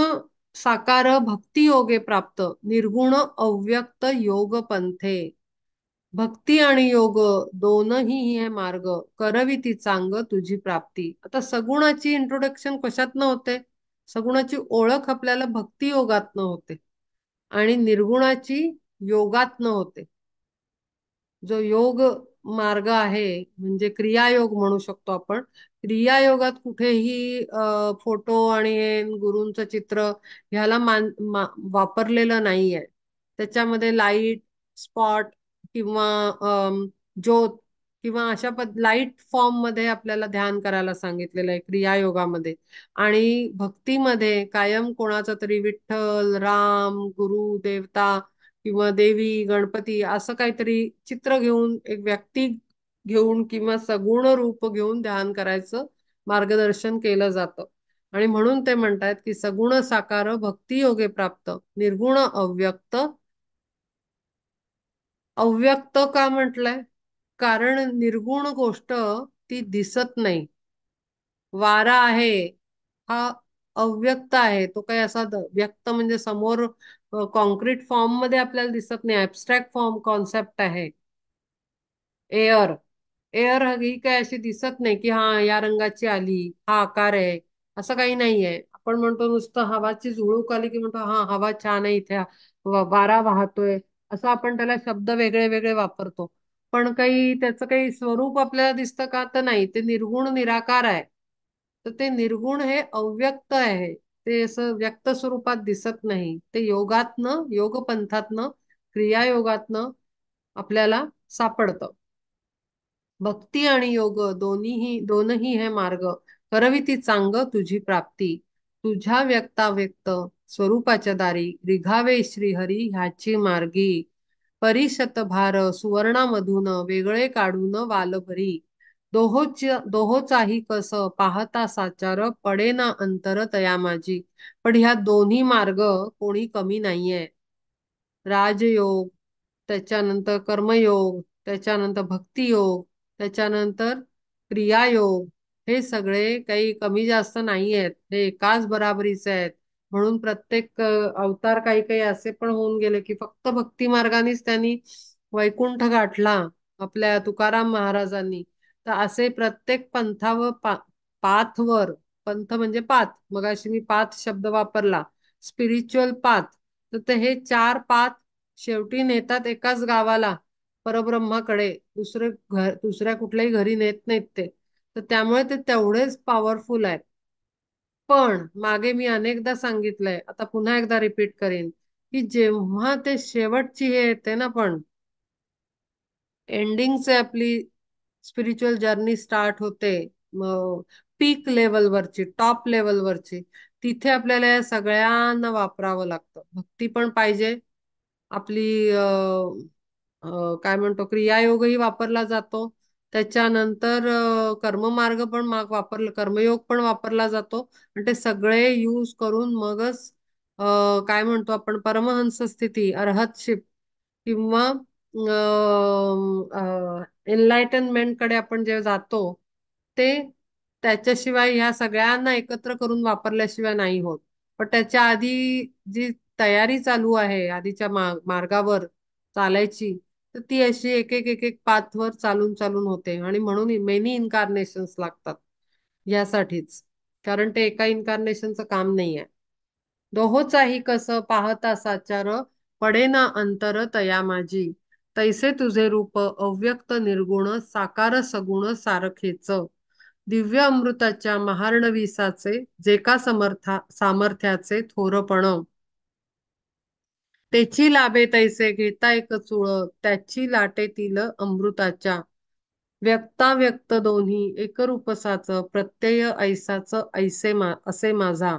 साकार भक्ती योगे प्राप्त निर्गुण अव्यक्त योग पंथे. भक्ती आणि योग दोनही हे मार्ग करविती चांग तुझी प्राप्ती. आता सगुणाची इंट्रोडक्शन कशात न होते, सगुणाची ओळख आपल्याला भक्ती योगात न होते आणि निर्गुणाची योगात न होते. जो योग मार्ग आहे म्हणजे क्रियायोग म्हणू शकतो आपण. क्रियायोगात कुठेही फोटो आणि हे गुरूंचं चित्र ह्याला वापरलेलं नाहीये. त्याच्यामध्ये लाईट स्पॉट किंवा ज्योत किंवा अशा लाईट फॉर्म मध्ये आपल्याला ध्यान करायला सांगितलेलं आहे क्रियायोगामध्ये. आणि भक्तीमध्ये कायम कोणाचा तरी विठ्ठल, राम, गुरु, देवता किंवा देवी, गणपती असं काहीतरी चित्र घेऊन, एक व्यक्ती घेऊन किंवा सगुण रूप घेऊन ध्यान करायचं मार्गदर्शन केलं जातं. आणि म्हणून ते म्हणतात की सगुण साकार भक्ती योगे प्राप्त निर्गुण अव्यक्त. अव्यक्त का म्हटलंय, कारण निर्गुण गोष्ट ती दिसत नाही. वारा आहे हा अव्यक्त आहे, तो काही असा व्यक्त म्हणजे समोर कॉन्क्रीट फॉर्म मध्ये आपल्याला दिसत नाही, ऍबस्ट्रॅक्ट फॉर्म कॉन्सेप्ट आहे. एअर, एअर ही काय अशी दिसत नाही की हा या रंगाची आली, हा आकार आहे, असं काही नाहीये. आपण म्हणतो नुसतं हवाची झुळूक आली की म्हणतो हा हवा छान आहे, इथे वारा वाहतोय, असं आपण त्याला शब्द वेगळे वेगळे वापरतो. पण काही त्याचं काही स्वरूप आपल्याला दिसतं का, तर नाही, ते निर्गुण निराकार आहे. तर ते निर्गुण हे अव्यक्त आहे, ते असं व्यक्त स्वरूपात दिसत नाही. ते योगातनं, योग पंथातनं, क्रियायोगातनं आपल्याला सापडतं. भक्ती आणि योग दोनही हे मार्ग करविती चांग तुझी प्राप्ती. तुझ्या व्यक्ताव्यक्त स्वरूपाच्या दारी रिघावे श्रीहरी ह्याची मार्गी. परिशत भार सुवर्णामधून वेगळे काढून वालभरी. दोहोचाही कस पाहता साचार पडेना अंतर तया माझी. पण ह्या दोन्ही मार्ग कोणी कमी नाहीये. राजयोग, त्याच्यानंतर कर्मयोग, त्याच्यानंतर भक्तियोग, त्याच्यानंतर क्रियायोग, हे सगळे काही कमी जास्त नाही आहेत, हे एकाच बराबरीचे आहेत. म्हणून प्रत्येक अवतार काही काही असे पण होऊन गेले की फक्त भक्ती मार्गानेच त्यांनी वैकुंठ गाठला, आपल्या तुकाराम महाराजांनी. तर असे प्रत्येक पंथावर पाथवर, पंथ म्हणजे पाथ, मगाशी मी पाथ शब्द वापरला, स्पिरिच्युअल पाथ. तर हे चार पाथ शेवटी नेतात एकाच गावाला, परब्रह्माकडे. दुसऱ्या कुठल्याही घरी नेत नाहीत ते. तर त्यामुळे ते तेवढेच पॉवरफुल आहेत. पण मागे मी अनेकदा सांगितलंय, आता पुन्हा एकदा रिपीट करेन, की जेव्हा ते शेवटची हे येते ना, पण एंडिंगचे आपली स्पिरिच्युअल जर्नी स्टार्ट होते, पीक लेवलवरची, टॉप लेवलवरची, तिथे आपल्याला या सगळ्यांना वापरावं लागतं. भक्ती पण पाहिजे, आपली काय म्हणतो क्रियायोगही वापरला जातो. त्याच्यानंतर कर्ममार्ग पण वापरला, कर्मयोग पण वापरला जातो. आणि ते सगळे यूज करून मगच काय म्हणतो आपण परमहंस स्थिती, अरहतशिप किंवा एनलायटनमेंट कडे आपण जे जातो ते त्याच्याशिवाय ह्या सगळ्यांना एकत्र करून वापरल्याशिवाय नाही होत. पण त्याच्या आधी जी तयारी चालू आहे आधीच्या मार्गावर चालायची, तर ती अशी एक एक एक एक पाथवर चालून चालून होते. आणि म्हणून मेनी इन्कारनेशन्स लागतात यासाठीच, कारण ते एका इन्कारनेशनचं काम नाही आहे. दोहोचाही कस पाहता साचार, पडेना अंतर तया माझी, तैसे तुझे रूप अव्यक्त निर्गुण, साकार सगुण सारखेच, दिव्य अमृताच्या महार्णविसाचे, जे का सामर्थ्याचे थोरपण, तेची लाभे तैसे घेता एक चूळ, त्याची लाटेतील अमृताच्या, व्यक्ताव्यक्त दोन्ही एकरूपसाच, प्रत्यय ऐसाच ऐसे असे माझा,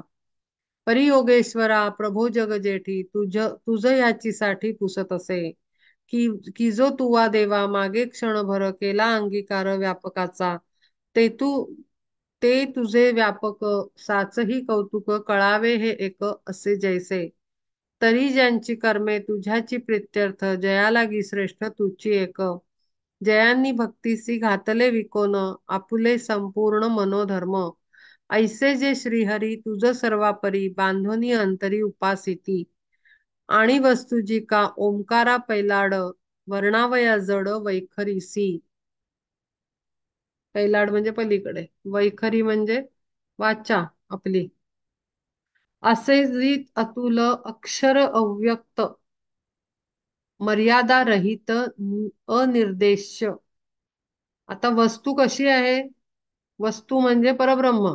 परियोगेश्वरा प्रभो जगजेठी, तुझ याची साठी पुसत असे, की जो तुवा देवा मागे क्षणभर केला अंगीकार व्यापकाचा, ते तू ते तुझे व्यापक साचही कौतुक, कळावे हे एक असे जैसे, तरी ज्यांची कर्मे तुझ्याची प्रित्यर्थ, जया लागी श्रेष्ठ तुझी एक, जयांनी भक्तीसी घातले विकोन, आपुले संपूर्ण मनोधर्म, ऐसे जे श्रीहरी तुझ सर्वापरी, बांधोनी अंतरी उपासिती, आणि वस्तुजी का ओंकारा पैलाड, वर्णावया जड वैखरीसी, पैलाड म्हणजे पलीकडे, वैखरी म्हणजे वाचा आपली, असे रीत अतुल अक्षर अव्यक्त, मर्यादा रहित अनिर्देश्य. आता वस्तू कशी आहे? वस्तू म्हणजे परब्रह्म.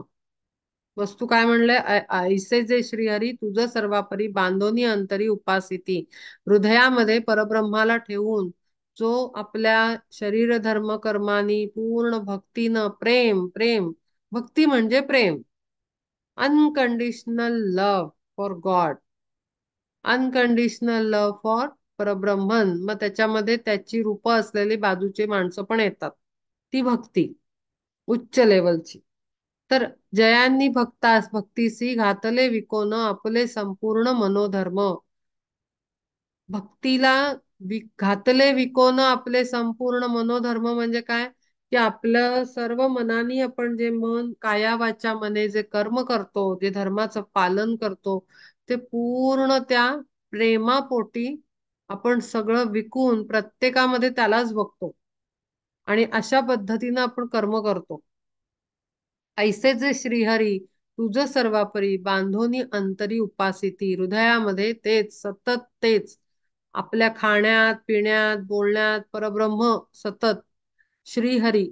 वस्तू काय म्हणलंय? ऐसे जे श्रीहरी तुझ सर्वापरी, बांधोनी अंतरी उपासिती, हृदयामध्ये परब्रह्माला ठेवून जो आपल्या शरीर धर्म कर्मानी पूर्ण भक्तीनं, प्रेम प्रेम भक्ती म्हणजे प्रेम, unconditional love for God, unconditional love for Parabrahman. मग त्याच्यामध्ये त्याची रूप असलेली बाजूची माणसं पण येतात, ती भक्ती उच्च लेवलची. तर जयांनी भक्तीसी घातले विकोन, आपले संपूर्ण मनोधर्म, भक्तीला घातले विकोन आपले संपूर्ण मनोधर्म म्हणजे काय? की आपलं सर्व मनानी आपण जे मन काया वाचा मने जे कर्म करतो, जे धर्माचं पालन करतो, ते पूर्ण त्या प्रेमापोटी आपण सगळं विकून प्रत्येकामध्ये त्यालाच बघतो आणि अशा पद्धतीनं आपण कर्म करतो. ऐसे जे श्रीहरी तुझ सर्वापरी, बांधोनी अंतरी उपासिती, हृदयामध्ये तेच सतत तेच, आपल्या खाण्यात पिण्यात बोलण्यात परब्रह्म सतत श्रीहरी,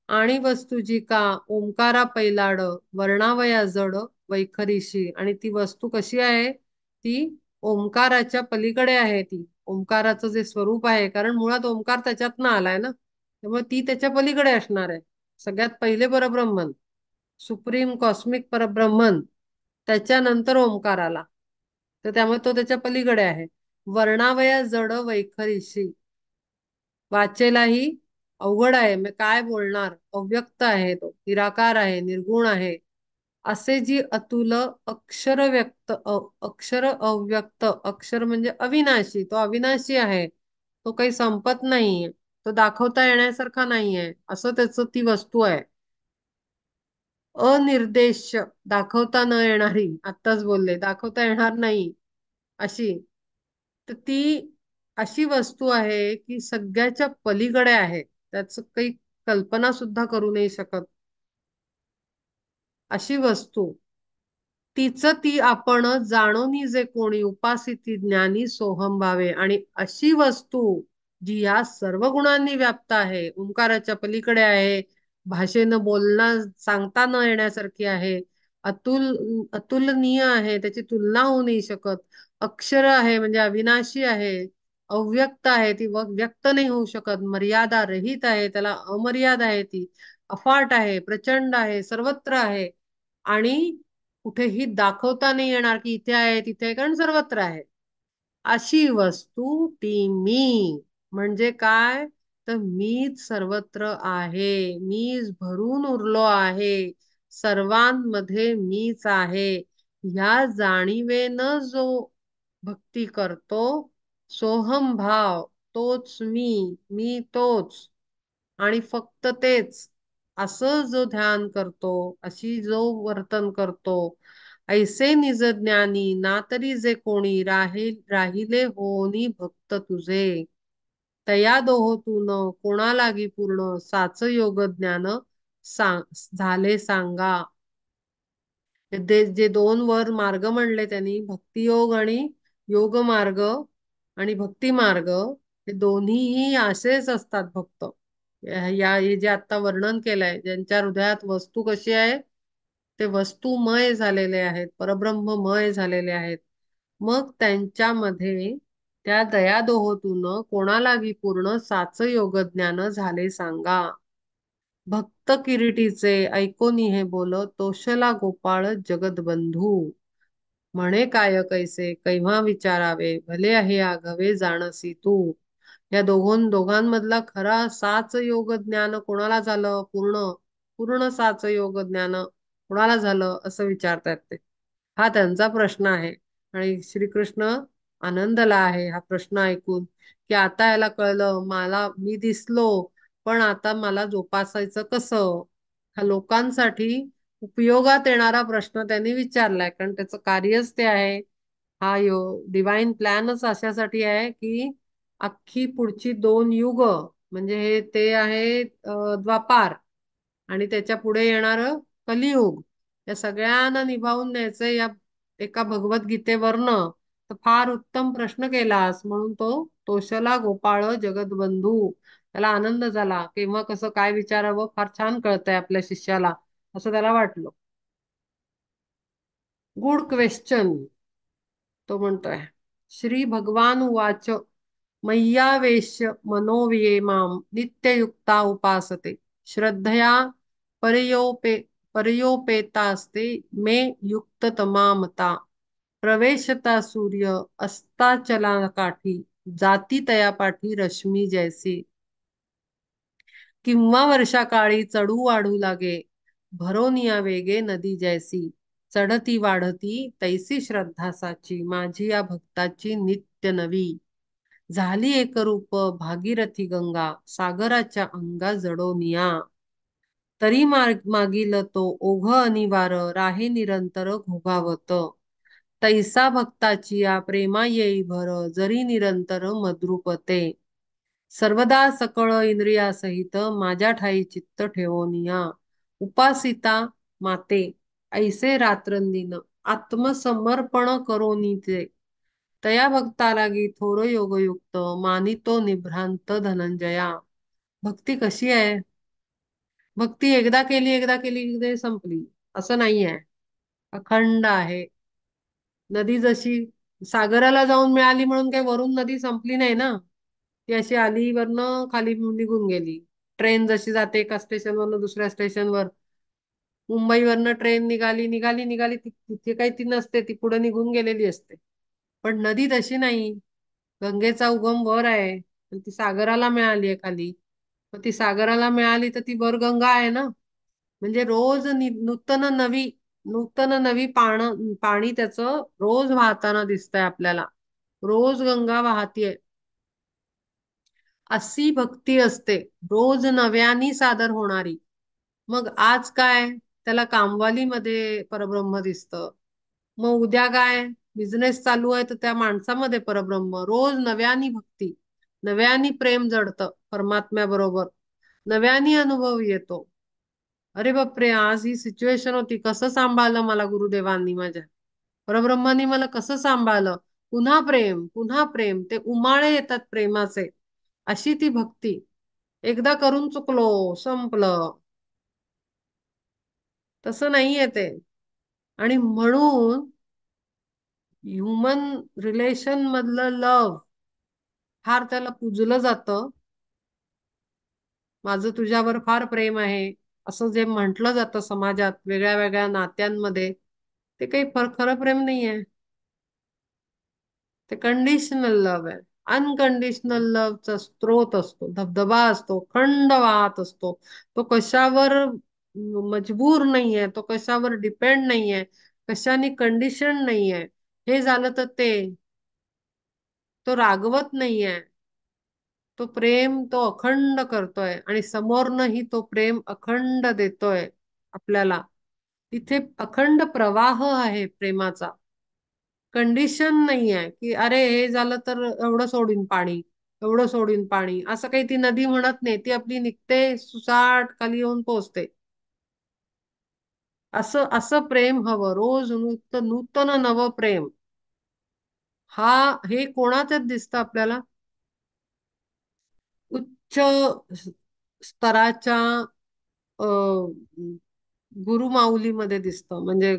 आणि वस्तूजी का ओंकारा पैलाड, वर्णावया जड वैखरीशी, आणि ती वस्तू कशी आहे? ती ओंकाराच्या पलीकडे आहे. ती ओंकाराचं जे स्वरूप आहे, कारण मुळात ओंकार त्याच्यातनं आलाय ना, त्यामुळे ती त्याच्या पलीकडे असणार आहे. सगळ्यात पहिले परब्रह्मन, सुप्रीम कॉस्मिक परब्रह्मन, त्याच्यानंतर ओंकार आला, तर त्यामुळे तो त्याच्या पलीकडे आहे. वर्णावया जड वैखरीशी, वाचेलाही अवघड आहे, मी काय बोलणार, अव्यक्त आहे, तो निराकार आहे, निर्गुण आहे. असे जी अतुल अक्षर व्यक्त, अक्षर अव्यक्त, अक्षर म्हणजे अविनाशी, तो अविनाशी आहे, तो काही संपत नाहीये, तो दाखवता येण्यासारखा नाहीये, असं त्याचं ती वस्तू आहे. अनिर्देश्य, दाखवता न येणारी, आत्ताच बोलले दाखवता येणार नाही अशी, तर ती अशी वस्तू आहे की सगळ्याच्या पलीकडे आहे, त्याच काही कल्पना सुद्धा करू नाही शकत अशी वस्तू. तीच ती आपण जाणोनी जे कोणी, उपासिती ज्ञानी सोहम भावे, आणि अशी वस्तू जी या सर्व गुणांनी व्याप्त आहे, ओंकाराच्या पलीकडे आहे, भाषेनं बोलणं सांगता न येण्यासारखी आहे, अतुलनीय आहे, त्याची तुलना होऊ नाही शकत, अक्षर आहे म्हणजे अविनाशी आहे, अव्यक्त आहे, ती व्यक्त नाही होऊ शकत, मर्यादा रहित आहे, त्याला अमर्याद आहे ती, अफाट आहे, प्रचंड आहे, सर्वत्र आहे. आणि कुठेही दाखवता नाही येणार की इथे आहे तिथे आहे, कारण सर्वत्र आहे. अशी वस्तू ती मी. म्हणजे काय? तर मीच सर्वत्र आहे, मीच भरून उरलो आहे, सर्वांमध्ये मीच आहे. ह्या जाणीवेनं जो भक्ती करतो, सोहम भाव, तोच मी तोच आणि फक्त तेच, असं जो ध्यान करतो, अशी जो वर्तन करतो, ऐसे निज ज्ञानी ना तरी जे कोणी राहिले होनी भक्त तुझे. तया दोहोतून कोणा लागी पूर्ण साच योग ज्ञान झाले सांगा. जे दोन वर मार्ग म्हणले त्यांनी, भक्तियोग आणि योग मार्ग आणि भक्ती मार्ग, हे दोन्हीही असेच असतात भक्त. हे जे आता वर्णन केलंय, ज्यांच्या हृदयात वस्तू कशी आहे, ते वस्तुमय झालेले आहेत, परब्रह्ममय झालेले आहेत. मग त्यांच्यामध्ये त्या दयादोहोतून कोणालाही पूर्ण साच योग ज्ञान झाले सांगा. भक्त किरीटीचे ऐकोनी हे बोल, तोषला गोपाळ जगदबंधू. म्हणे काय कैसे कैव्हा विचारावे, भले आहे आघवे जाणसी तू. या दोघांमधला खरा साच योग ज्ञान कोणाला झालं, पूर्ण पूर्ण साच योग ज्ञान कोणाला झालं, असं विचारतात ते. हा त्यांचा प्रश्न आहे. आणि श्रीकृष्ण आनंदला आहे हा प्रश्न ऐकून, की आता याला कळलं, मला मी दिसलो, पण आता मला जोपासायचं कसं. हा लोकांसाठी उपयोगात येणारा प्रश्न त्यांनी विचारलाय, कारण त्याचं कार्यच ते आहे. हा डिवाइन प्लॅनच अशासाठी आहे की अख्खी पुढची 2 युग, म्हणजे हे ते आहे द्वापार, आणि त्याच्या पुढे येणार कलियुग, या सगळ्यांना निभावून न्यायचं या एका भगवद्गीतेवरनं. तर फार उत्तम प्रश्न केलास, म्हणून तो तोषला गोपाळ जगदबंधू. त्याला आनंद झाला, केव्हा कसं काय विचारावं फार छान कळतंय आपल्या शिष्याला, असं त्याला वाटलं. Good question. तो म्हणतोय, श्री भगवान उवाच, मय्यावेश्य मनोविये माम नित्ययुक्ता उपासते, श्रद्धया परयोपे परयोपेतास्ते मे युक्ततमा मता. प्रवेशता सूर्य अस्ताचला काठी, जाती तया पाठी रश्मी जैसी. किंवा वर्षाकाळी चढू वाढू लागे, भरोनिया वेगे नदी जैसी. चढती वाढती तैसी श्रद्धा साची, माझी या भक्ताची नित्य नवी. झाली एकरूप भागीरथी गंगा, सागराच्या अंगा जडोनिया. तरी मागील तो ओघ अनिवार, राहे निरंतर घोघावत. तैसा भक्ताची या प्रेमा येई भर, जरी निरंतर मद्रुपते. सर्वदा सकळ इंद्रियासहित, माझ्या ठाई चित्त ठेवोनिया. उपासिता माते ऐसे रात्रंदिन, आत्मसमर्पण करोनीचे. तया भक्ता लागी थोर योगयुक्त, मानितो निभ्रांत धनंजया. भक्ती कशी आहे? भक्ती एकदा केली की संपली असं नाही आहे, अखंड आहे. नदी जशी सागराला जाऊन मिळाली म्हणून काही वरून नदी संपली नाही ना, ती अशी आली वरनं खाली निघून गेली. ट्रेन जशी जाते एका स्टेशनवरनं दुसऱ्या स्टेशनवर, मुंबईवरनं ट्रेन निघाली निघाली निघाली, तिथे काही ती नसते, ती पुढे निघून गेलेली असते. पण नदी तशी नाही. गंगेचा उगम वर आहे आणि ती सागराला मिळाली आहे खाली. मग ती सागराला मिळाली तर ती वर गंगा आहे ना. म्हणजे रोज नूतन नवी पाणी त्याचं रोज वाहताना दिसतंय आपल्याला. रोज गंगा वाहतीये. अशी भक्ती असते, रोज नव्यानी सादर होणारी. मग आज काय, त्याला कामवालीमध्ये परब्रह्म दिसतं. मग उद्या काय, बिझनेस चालू आहे तर त्या माणसामध्ये परब्रह्म. रोज नव्यानी भक्ती, नव्यानी प्रेम जडतं परमात्म्याबरोबर, नव्यानी अनुभव येतो. अरे बापरे, आज ही सिच्युएशन होती, कसं सांभाळलं मला गुरुदेवांनी, माझ्या परब्रह्मानी मला कसं सांभाळलं. पुन्हा प्रेम, पुन्हा प्रेम, ते उमाळे येतात प्रेमाचे. अशी ती भक्ती. एकदा करून चुकलो, संपलं, तसं नाहीये ते. आणि म्हणून ह्युमन रिलेशन मधलं लव फार त्याला पुजलं जातं. माझं तुझ्यावर फार प्रेम आहे, असं जे म्हटलं जातं समाजात वेगळ्या वेगळ्या नात्यांमध्ये, ते काही खरं प्रेम नाहीये. ते कंडिशनल लव्ह आहे. अनकंडिशनल लव्हचा स्रोत असतो, धबधबा असतो, खंड वाहत असतो. तो कशावर मजबूर नाहीये, तो कशावर डिपेंड नाहीये, कशाने कंडिशन नाहीये. हे झालं तर ते, तो रागवत नाहीये. तो प्रेम तो अखंड करतोय आणि समोरनही तो प्रेम अखंड देतोय आपल्याला. तिथे अखंड प्रवाह आहे प्रेमाचा. कंडिशन नाही आहे की अरे हे झालं तर एवढं सोडून पाणी, एवढं सोडून पाणी, असं काही ती नदी म्हणत नाही. ती आपली निघते सुसाट खाली येऊन पोहोचते. असं असं प्रेम हवं, रोज नूतन नूतन नवं प्रेम. हा, हे कोणाच्यात दिसतं आपल्याला? उच्च स्तराच्या अ, गुरुमाऊलीमध्ये दिसतं. म्हणजे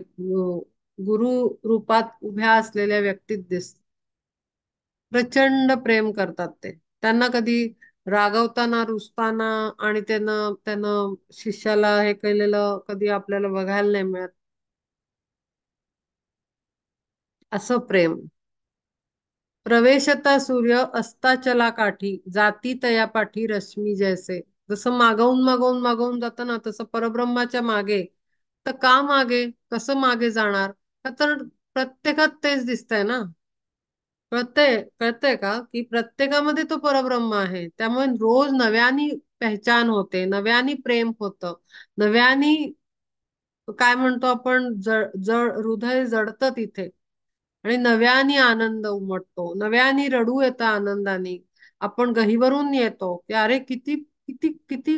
गुरु रूपात उभ्या असलेल्या व्यक्तीत दिसत. प्रचंड प्रेम करतात ते. त्यांना कधी रागवताना, रुसताना आणि त्यानं त्यानं शिष्याला हे केलेलं कधी आपल्याला बघायला नाही मिळत. असं प्रेम. प्रवेशता सूर्य अस्ताचला काठी, जाती तया पाठी रश्मी जैसे. जसं मागवून मागवून मागवून जातं ना, तसं परब्रह्माच्या मागे. तर का मागे, कसं मागे जाणार? का तर प्रत्येकात तेच दिसतंय ना. कळतंय का की प्रत्येकामध्ये तो परब्रह्म आहे. त्यामुळे रोज नव्याने पहचान होते, नव्याने प्रेम होतं, नव्याने काय म्हणतो आपण, जळ जळ हृदय जडतं तिथे. आणि नव्याने आनंद उमटतो, नव्याने रडू येतं आनंदाने. आपण गहिवरून येतो की अरे किती किती किती,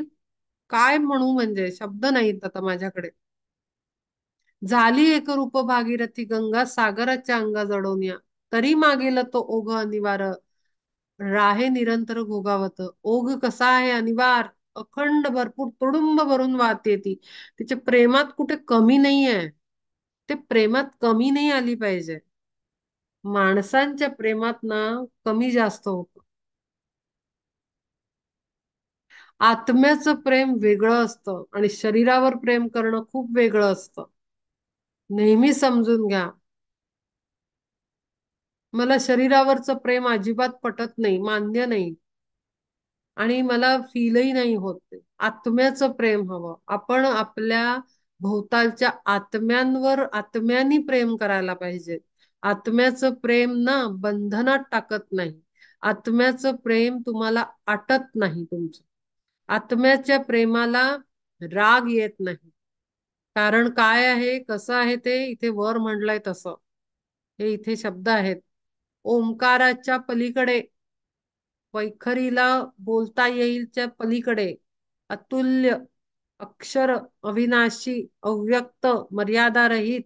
काय म्हणू, म्हणजे शब्द नाहीत आता माझ्याकडे. झाली एकरूप भागीरथी गंगा, सागराच्या अंगा जडोनिया. तरी मागेल तो ओघ अनिवार्य, राहे निरंतर भोगावत. ओघ कसा आहे, अनिवार्य, अखंड, भरपूर, तुडुंब भरून वाहते ती. तिच्या प्रेमात कुठे कमी नाही आहे. ते प्रेमात कमी नाही आली पाहिजे. माणसांच्या प्रेमात ना कमी जास्त होतं. आत्म्याचं प्रेम वेगळं असतं आणि शरीरावर प्रेम करणं खूप वेगळं असतं. नेहमी समजून घ्या. मला शरीरावरचं प्रेम अजिबात पटत नाही, मान्य नाही. आणि मला फीलही नाही होत ते. आत्म्याचं प्रेम हवं. आपण आपल्या भोवतालच्या आत्म्यांवर आत्म्यांनी प्रेम करायला पाहिजे. आत्म्याचं प्रेम ना बंधनात टाकत नाही. आत्म्याचं प्रेम तुम्हाला आटत नाही तुमचं. आत्म्याच्या प्रेमाला राग येत नाही. कारण काय आहे, कसं आहे, ते इथे वर म्हटलंय तसं. हे इथे शब्द आहेत. ओंकाराच्या पलीकडे, वैखरीला बोलता येईलच्या पलीकडे, अतुल्य, अक्षर, अविनाशी, अव्यक्त, मर्यादारहित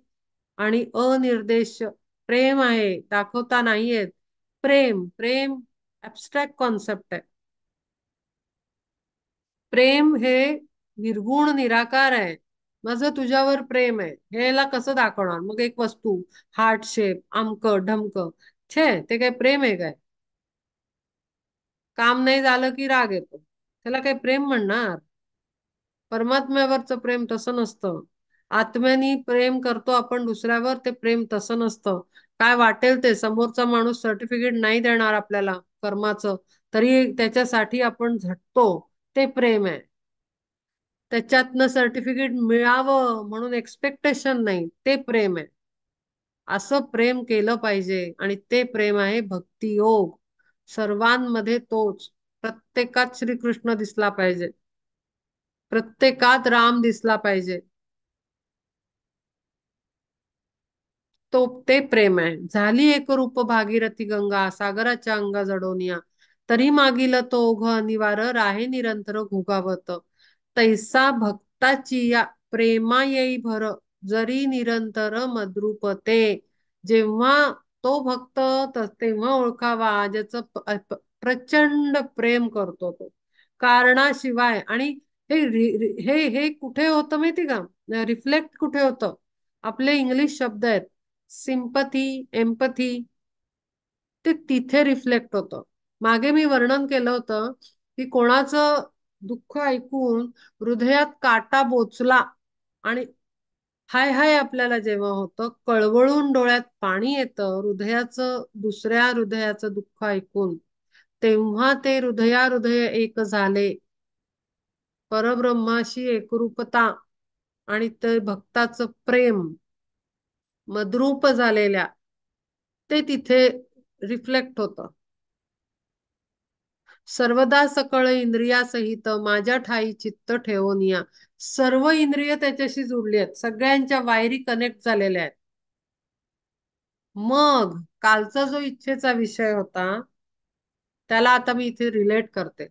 आणि अनिर्देश प्रेम आहे. दाखवता नाहीयेत. प्रेम प्रेम ऍबस्ट्रॅक्ट कॉन्सेप्ट आहे. प्रेम हे निर्गुण निराकार आहे. माझं तुझ्यावर प्रेम आहे, ह्याला कसं दाखवणार? मग एक वस्तू, हार्ट शेप, आमक ढमक, छे, ते काय प्रेम आहे काय? काम नाही झालं की राग येतो, त्याला काय प्रेम म्हणणार? परमात्म्यावरचं प्रेम तसं नसतं. आत्म्यानी प्रेम करतो आपण दुसऱ्यावर, ते प्रेम तसं नसतं. काय वाटेल ते, समोरचा माणूस सर्टिफिकेट नाही देणार आपल्याला कर्माचं, तरी त्याच्यासाठी आपण झटतो, ते प्रेम आहे. त्याच्यातनं सर्टिफिकेट मिळावं म्हणून एक्सपेक्टेशन नाही, ते प्रेम आहे. असं प्रेम केलं पाहिजे आणि ते प्रेम आहे भक्तियोग. सर्वांमध्ये तोच. प्रत्येकात श्रीकृष्ण दिसला पाहिजे, प्रत्येकात राम दिसला पाहिजे. तो ते प्रेम आहे. झाली एकरूप भागीरथी गंगा, सागराच्या अंगा जडोनिया. तरी मागील तो ओघ अनिवार्य, राहे निरंतर घोगावत. तैसा भक्ताची या प्रेमा येई भर, जरी निरंतर मद्रुपते. जेव्हा तो भक्त, तेव्हा ओळखावा ज्याचं प्रचंड प्रेम करतो तो, कारणाशिवाय. आणि हे हे कुठे होतं माहिती का? रिफ्लेक्ट कुठे होतं? आपले इंग्लिश शब्द आहेत, सिंपथी, एम्पथी, ते तिथे रिफ्लेक्ट होतं. मागे मी वर्णन केलं होतं की कोणाचं दुःख ऐकून हृदयात काटा बोचला आणि हाय हाय आपल्याला जेव्हा होतं, कळवळून डोळ्यात पाणी येतं दुसऱ्या हृदयाचं दुःख ऐकून, तेव्हा ते हृदय एक झाले, परब्रह्माशी एकरूपता आणि ते भक्ताचं प्रेम मद्रूप झालेल्या, ते तिथे रिफ्लेक्ट होतं. सर्वदा सकळ इंद्रियासहित माझ्या ठाई चित्त ठेवूनिया. सर्व इंद्रिय त्याच्याशी जुळली आहेत, सगळ्यांच्या वायरी कनेक्ट झालेल्या आहेत. मग कालचा जो इच्छेचा विषय होता, त्याला आता मी इथे रिलेट करते.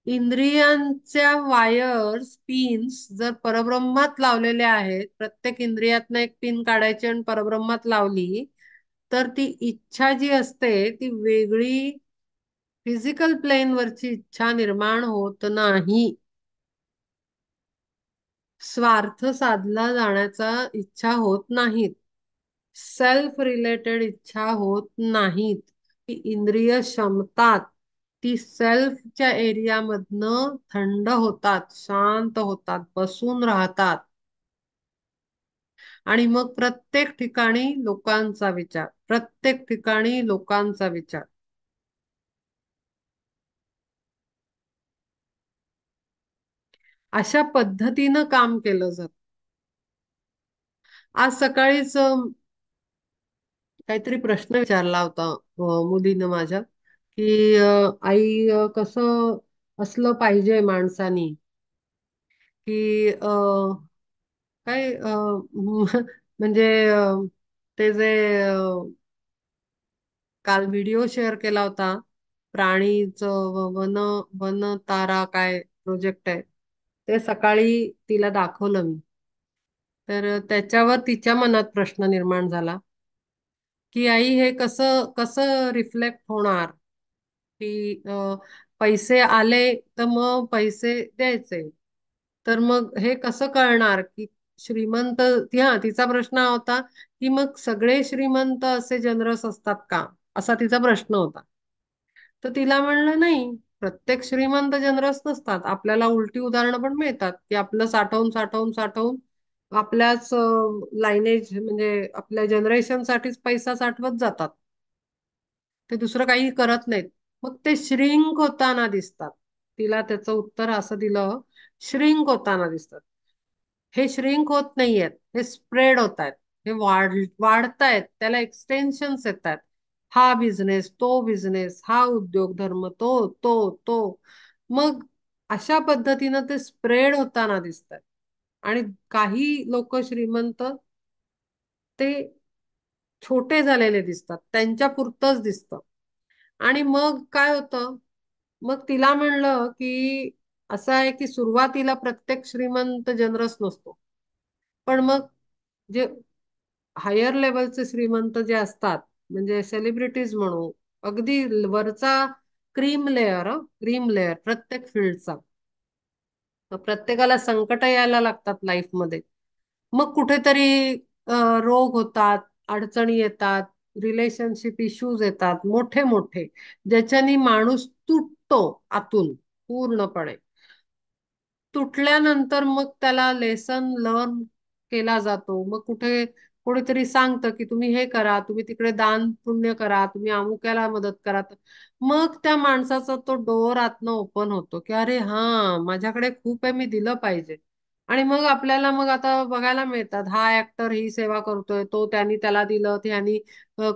इंद्रियांच्या वायर्स पिन्स जर परब्रह्मात लावलेल्या आहेत, प्रत्येक इंद्रियातनं एक पिन काढायची आणि परब्रह्मात लावली, तर ती इच्छा जी असते ती वेगळी फिजिकल प्लेनवरची इच्छा निर्माण होत नाही. स्वार्थ साधला जाण्याचा इच्छा होत नाहीत. सेल्फ रिलेटेड इच्छा होत नाहीत. ती इंद्रिय शमतात. ती सेल्फच्या एरियामधनं थंड होतात, शांत होतात, बसून राहतात. आणि मग प्रत्येक ठिकाणी लोकांचा विचार, प्रत्येक ठिकाणी लोकांचा विचार. अशा पद्धतीनं काम केलं जात. आज सकाळीच काहीतरी प्रश्न विचारला होता मुलीनं माझ्या, की आई कसं असलं पाहिजे माणसानी, की काय म्हणजे ते जे काल व्हिडिओ शेअर केला होता प्राणीचं वन वन तारा काय प्रोजेक्ट आहे, ते सकाळी तिला दाखवलं मी. तर त्याच्यावर तिच्या मनात प्रश्न निर्माण झाला, की आई हे कसं कसं रिफ्लेक्ट होणार, की पैसे आले तर मग पैसे द्यायचे, तर मग हे कसं कळणार की श्रीमंत. तिचा प्रश्न हा होता की मग सगळे श्रीमंत असे जनरस असतात का, असा तिचा प्रश्न होता. तर तिला म्हणलं नाही, प्रत्येक श्रीमंत जनरस नसतात. आपल्याला उलटी उदाहरणं पण मिळतात की आपलं साठवून साठवून साठवून आपल्याच लाईनेज म्हणजे आपल्या जनरेशन साठीच पैसा साठवत जातात, ते दुसरं काही करत नाहीत. मग ते श्रिंक होताना दिसतात. तिला त्याचं उत्तर असं दिलं, श्रिंक होताना दिसतात. हे श्रिंक होत नाहीयेत, हे स्प्रेड होत आहेत, हे वाढतायत, त्याला एक्सटेन्शन्स येत आहेत. हा बिझनेस, तो बिझनेस, हा उद्योग धर्म, तो मग अशा पद्धतीनं ते स्प्रेड होताना दिसतात. आणि काही लोक श्रीमंत ते छोटे झालेले दिसतात, त्यांच्या पुरतच दिसतं. आणि मग काय होतं, मग तिला म्हणलं की असं आहे की सुरुवातीला प्रत्येक श्रीमंत जनरस नसतो, पण मग जे हायर लेवलचे श्रीमंत जे असतात, म्हणजे सेलिब्रिटीज म्हणू, अगदी वरचा क्रीम लेअर प्रत्येक फील्डचा, प्रत्येकाला संकट यायला लागतात लाईफमध्ये. मग कुठेतरी रोग होतात, अडचणी येतात, रिलेशनशिप इश्यूज येतात मोठे मोठे, ज्याच्यानी माणूस तुटतो आतून पूर्णपणे. तुटल्यानंतर मग त्याला लेसन लर्न केला जातो. मग कोणीतरी सांगतं की तुम्ही हे करा, तुम्ही तिकडे दान पुण्य करा, तुम्ही अमुक्याला मदत करा. मग त्या माणसाचा तो डोअर आतनं ओपन होतो की अरे हा, माझ्याकडे खूप आहे, मी दिलं पाहिजे. आणि मग आपल्याला मग आता बघायला मिळतात, हा ऍक्टर ही सेवा करतोय, तो त्यांनी त्याला दिलं, त्यांनी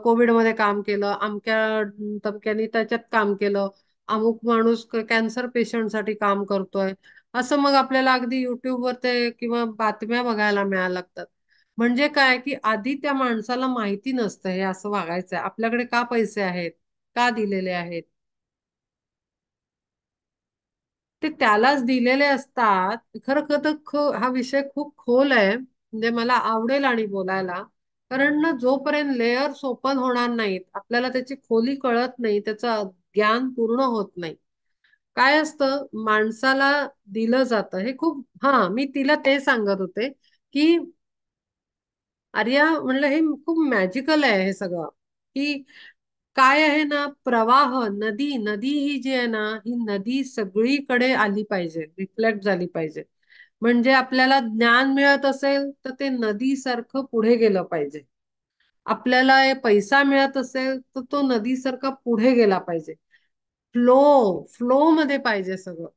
कोविडमध्ये काम केलं, अमक्या तमक्यानी त्याच्यात काम केलं, अमुक माणूस कॅन्सर पेशंटसाठी काम करतोय. असं मग आपल्याला अगदी युट्यूबवर ते किंवा बातम्या बघायला मिळायला लागतात. म्हणजे काय की आधी त्या माणसाला माहिती नसतं हे असं वागायचंय, आपल्याकडे का पैसे आहेत, का दिलेले आहेत, ते त्यालाच दिलेले असतात. खरं तर हा विषय खूप खोल आहे, म्हणजे मला आवडेल आणि बोलायला. कारण ना जोपर्यंत लेयर्स ओपन होणार नाहीत, आपल्याला त्याची खोली कळत नाही, त्याचं ज्ञान पूर्ण होत नाही. काय असतं, माणसाला दिलं जातं हे खूप. हा, मी तिला ते सांगत होते की आर्या म्हणलं हे खूप मॅजिकल आहे हे सगळं, की काय आहे ना, प्रवाह, नदी, नदी ही जी आहे ना, ही नदी सगळीकडे आली पाहिजे, रिफ्लेक्ट झाली पाहिजे. म्हणजे आपल्याला ज्ञान मिळत असेल तर ते नदीसारखं पुढे गेलं पाहिजे. आपल्याला हे पैसा मिळत असेल तर तो नदीसारखा पुढे गेला पाहिजे. फ्लो, फ्लो मध्ये पाहिजे सगळं.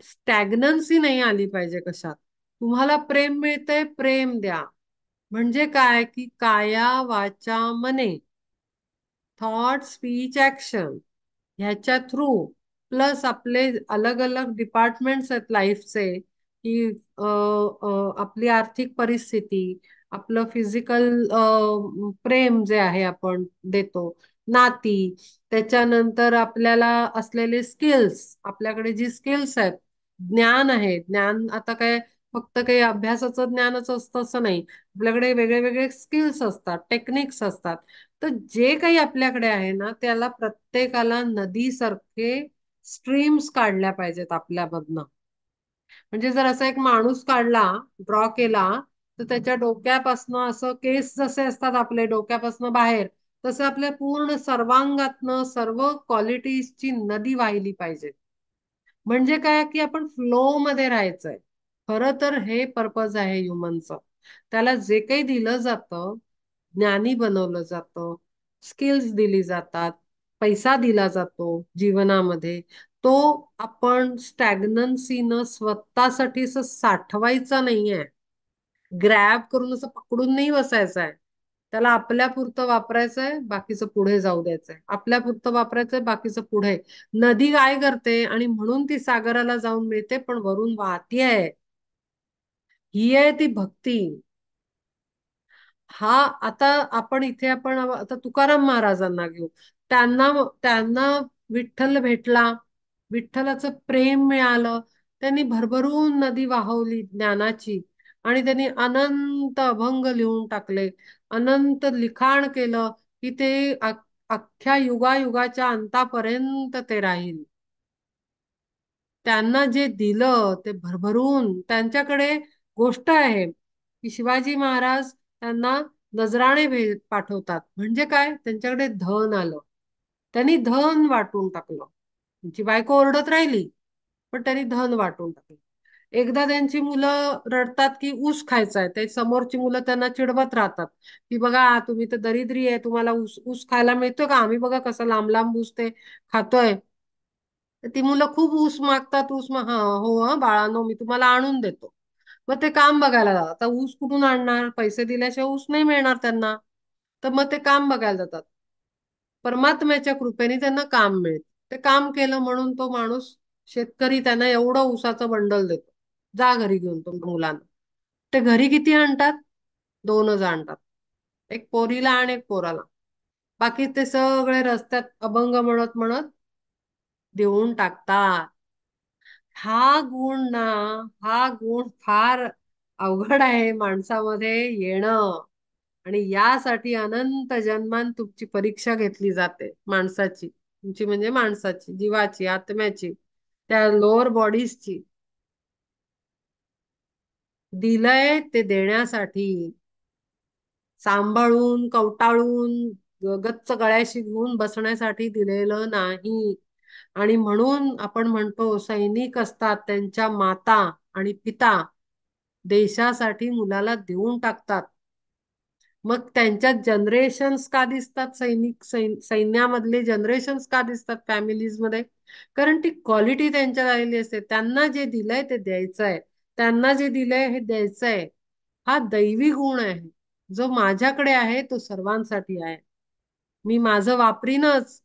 स्टॅग्नन्सी नाही आली पाहिजे कशात. तुम्हाला प्रेम मिळतंय, प्रेम द्या. म्हणजे काय की काया वाचा मने, थॉट स्पीच ऍक्शन ह्याच्या थ्रू, प्लस आपले अलग अलग डिपार्टमेंट्स आहेत लाईफचे, की आपली आर्थिक परिस्थिती, आपलं फिजिकल प्रेम जे आहे आपण देतो, नाती, त्याच्यानंतर आपल्याला असलेले स्किल्स, आपल्याकडे जी स्किल्स आहेत, ज्ञान आहे. ज्ञान आता काय फक्त काही अभ्यासाचं ज्ञानच असतं असं नाही. आपल्याकडे वेगळे वेगळे स्किल्स असतात, टेक्निक्स असतात. तर जे काही आपल्याकडे आहे ना, त्याला प्रत्येकाला नदीसारखे स्ट्रीम्स काढल्या पाहिजेत आपल्यामधनं. म्हणजे जर असा एक माणूस काढला, ड्रॉ केला, तर त्याच्या डोक्यापासनं असं केस जसे असतात आपले डोक्यापासनं बाहेर, तसं आपल्या पूर्ण सर्वांगातनं सर्व क्वालिटीजची नदी वाहिली पाहिजे. म्हणजे काय की आपण फ्लो मध्ये राहायचंय. खरं तर हे पर्पज आहे ह्युमनचं. त्याला जे काही दिलं जातं, ज्ञानी बनवलं जातं, स्किल्स दिली जातात, पैसा दिला जातो जीवनामध्ये, तो आपण स्टॅग्नन्सीनं स्वतःसाठी असं साठवायचा नाहीये. ग्रॅब करून असं पकडून नाही बसायचं आहे. त्याला आपल्या पुरतं वापरायचंय, बाकीचं पुढे जाऊ द्यायचंय. आपल्या पुरतं वापरायचंय, बाकीचं पुढे. नदी काय करते आणि म्हणून ती सागराला जाऊन मिळते, पण वरून वाहतीये. ही आहे ती भक्ती. हा, आता आपण इथे आपण आता तुकाराम महाराजांना घेऊ. त्यांना त्यांना विठ्ठल भेटला, विठ्ठलाचं प्रेम मिळालं. त्यांनी भरभरून नदी वाहवली ज्ञानाची, आणि त्यांनी अनंत अभंग लिहून टाकले, अनंत लिखाण केलं, की ते अख्ख्या युगायुगाच्या अंतापर्यंत ते राहील. त्यांना जे दिलं ते भरभरून त्यांच्याकडे. गोष्ट आहे की शिवाजी महाराज त्यांना नजराणे भेट पाठवतात. म्हणजे काय, त्यांच्याकडे धन आलं, त्यांनी धन वाटून टाकलं. त्यांची बायको ओरडत राहिली, पण त्यांनी धन वाटून टाकलं. एकदा त्यांची मुलं रडतात की ऊस खायचा आहे, ते समोरची मुलं त्यांना चिडवत राहतात की बघा तुम्ही तर दरिद्री आहे, तुम्हाला ऊस ऊस खायला मिळतो का, आम्ही बघा कसं लांब लांब ऊस ते खातोय. तर ती मुलं खूप ऊस मागतात, हा हो, हा बाळांनो मी तुम्हाला आणून देतो. मग ते काम बघायला जातात. आता ऊस कुठून आणणार, पैसे दिल्याशिवाय ऊस नाही मिळणार त्यांना. तर मग ते काम बघायला जातात. परमात्म्याच्या कृपेने त्यांना काम मिळते. ते काम केलं म्हणून तो माणूस, शेतकरी, त्यांना एवढं ऊसाचं बंडल देतो, जा घरी घेऊन तो मुलांना. ते घरी किती आणतात, दोनच आणतात, एक पोरीला आणि एक पोराला. बाकी ते सगळे रस्त्यात अभंग म्हणत म्हणत देऊन टाकतात. हा गुण ना, हा गुण फार अवघड आहे माणसामध्ये येणं. आणि यासाठी अनंत जन्मान तुमची परीक्षा घेतली जाते माणसाची, तुमची म्हणजे माणसाची, जीवाची, आत्म्याची, त्या लोअर बॉडीजची. दिलंय ते देण्यासाठी, सांभाळून कवटाळून गच्च गळ्याशी घेऊन बसण्यासाठी दिलेलं नाही. आणि म्हणून आपण म्हणतो सैनिक असतात, त्यांच्या माता आणि पिता देशासाठी मुलाला देऊन टाकतात. मग त्यांच्यात जनरेशन्स का दिसतात, सैन्यामधले जनरेशन्स का दिसतात फॅमिलीज मध्ये? कारण ती क्वालिटी त्यांच्यात आलेली असते. त्यांना जे दिलंय ते द्यायचंय, त्यांना जे दिलंय हे द्यायचंय. हा दैवी गुण आहे. जो माझ्याकडे आहे तो सर्वांसाठी आहे. मी माझं वापरीनच,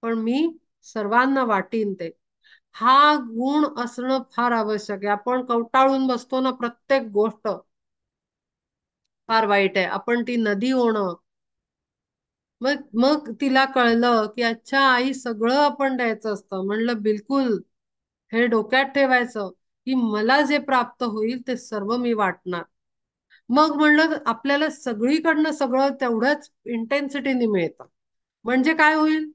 पण मी सर्वांना वाटीन ते. हा गुण असणं फार आवश्यक आहे. आपण कवटाळून बसतो ना प्रत्येक गोष्ट, फार वाईट आहे. आपण ती नदी होणं. मग मग तिला कळलं की अच्छा आई, सगळं आपण द्यायचं असतं. म्हणलं बिलकुल. हे डोक्यात ठेवायचं की मला जे प्राप्त होईल ते सर्व मी वाटणार. मग म्हणलं आपल्याला सगळीकडनं सगळं तेवढ्याच इंटेन्सिटीने मिळतं. म्हणजे काय होईल,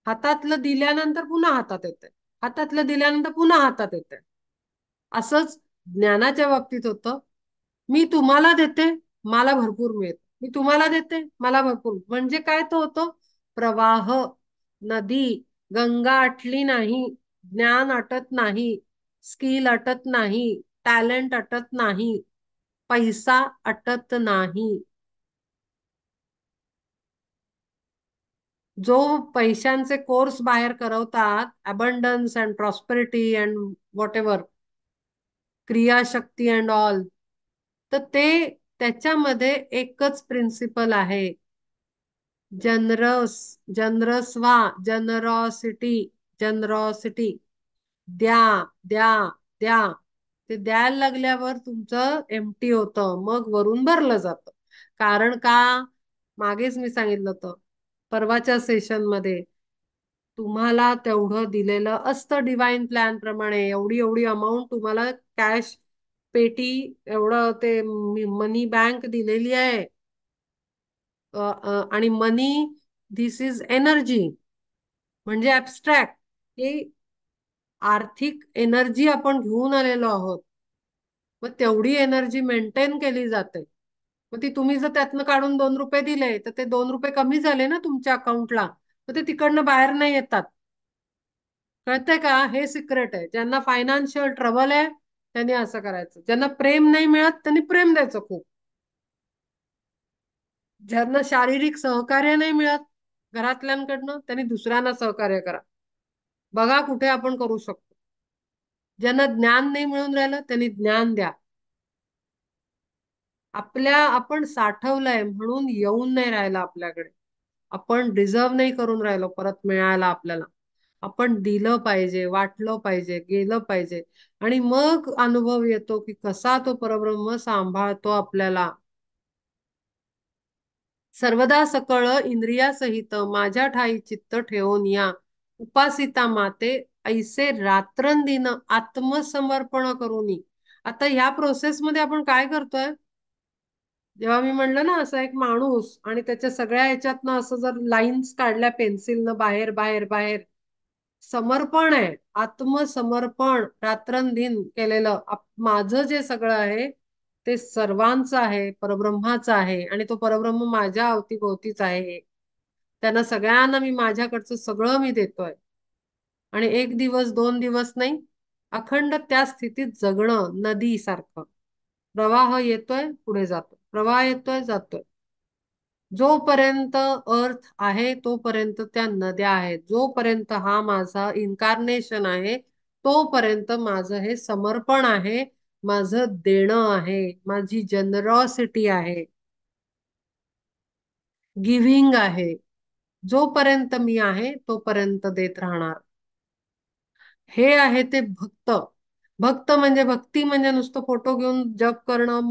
हातातलं दिल्यानंतर पुन्हा हातात येते, हातातलं दिल्यानंतर पुन्हा हातात येते. असंच ज्ञानाच्या बाबतीत होतं. मी तुम्हाला देते, मला भरपूर मिळतं. मी तुम्हाला देते, मला भरपूर. म्हणजे काय तो होतो प्रवाह. नदी. गंगा आटली नाही, ज्ञान आटत नाही, स्किल आटत नाही, टॅलेंट आटत नाही, पैसा अटत नाही. जो पैशांचे कोर्स बाहेर करवतात, abundance and prosperity and whatever, क्रियाशक्ती अँड ऑल, तर ते त्याच्यामध्ये एकच प्रिन्सिपल आहे. जनरस. जनरस व्हा. जनरॉसिटी. जनरॉसिटी. द्या. द्या. द्या. ते द्यायला लागल्यावर तुमचं एम्प्टी होतं, मग वरून भरलं जातं. कारण का? मागेच मी सांगितलं होतं परवाच्या सेशन मध्ये, तुम्हाला तेवढं दिलेलं असतं डिवाइन प्लॅन प्रमाणे. एवढी एवढी अमाऊंट तुम्हाला कॅश पेटी, एवढं ते मनी बँक दिलेली आहे. आणि मनी, दिस इज एनर्जी. म्हणजे ऍबस्ट्रॅक्ट, की आर्थिक एनर्जी आपण घेऊन आलेलो आहोत. मग तेवढी एनर्जी मेंटेन केली जाते. मग ती तुम्ही जर त्यातनं काढून 2 रुपये दिले, तर ते 2 रुपये कमी झाले ना तुमच्या अकाउंटला. मग ते तिकडनं बाहेर नाही येतात. कळतंय का? हे सिक्रेट आहे. ज्यांना फायनान्शियल ट्रबल आहे त्यांनी असं करायचं. ज्यांना प्रेम नाही मिळत त्यांनी प्रेम द्यायचं खूप. ज्यांना शारीरिक सहकार्य नाही मिळत घरातल्यांकडनं, त्यांनी दुसऱ्यांना सहकार्य करा. बघा कुठे आपण करू शकतो. ज्यांना ज्ञान नाही मिळून राहिलं त्यांनी ज्ञान द्या. आपण साठवलंय म्हणून येऊन नाही राहिलं आपल्याकडे. आपण डिझर्व नाही करून राहिलो परत मिळायला आपल्याला. आपण दिलं पाहिजे, वाटलं पाहिजे, गेलं पाहिजे. आणि मग अनुभव येतो की कसा तो परब्रह्म सांभाळतो आपल्याला. सर्वदा सकळ इंद्रियासहित माझ्या ठाई चित्त ठेवून या, उपासिता माते ऐसे रात्रंदिन आत्मसमर्पण करूनी. आता ह्या प्रोसेस मध्ये आपण काय करतोय? जेव्हा मी म्हणलं ना असं एक माणूस आणि त्याच्या सगळ्या ह्याच्यातनं असं जर लाईन्स काढल्या पेन्सिलनं बाहेर बाहेर बाहेर, समर्पण आहे. आत्मसमर्पण रात्रंदिन केलेलं. माझं जे सगळं आहे ते सर्वांचं आहे, परब्रह्माचं आहे. आणि तो परब्रह्म माझ्या अवतीभोवतीच आहे. त्यांना सगळ्यांना मी माझ्याकडचं सगळं मी देतोय. आणि एक दिवस 2 दिवस नाही, अखंड त्या स्थितीत जगणं नदी सारखं. प्रवाह येतोय पुढे जातो, प्रवाह येतोय जातोय. जोपर्यंत अर्थ आहे तोपर्यंत त्या नद्या आहेत. जोपर्यंत हा माझा इन्कारनेशन आहे तोपर्यंत माझं हे समर्पण आहे, माझं देणं आहे, माझी जनरॉसिटी आहे, गिव्हिंग आहे. जोपर्यंत मी आहे तोपर्यंत देत राहणार. हे आहे ते भक्त. भक्त म्हणजे, भक्ती म्हणजे नुसतं फोटो घेऊन जप करणं,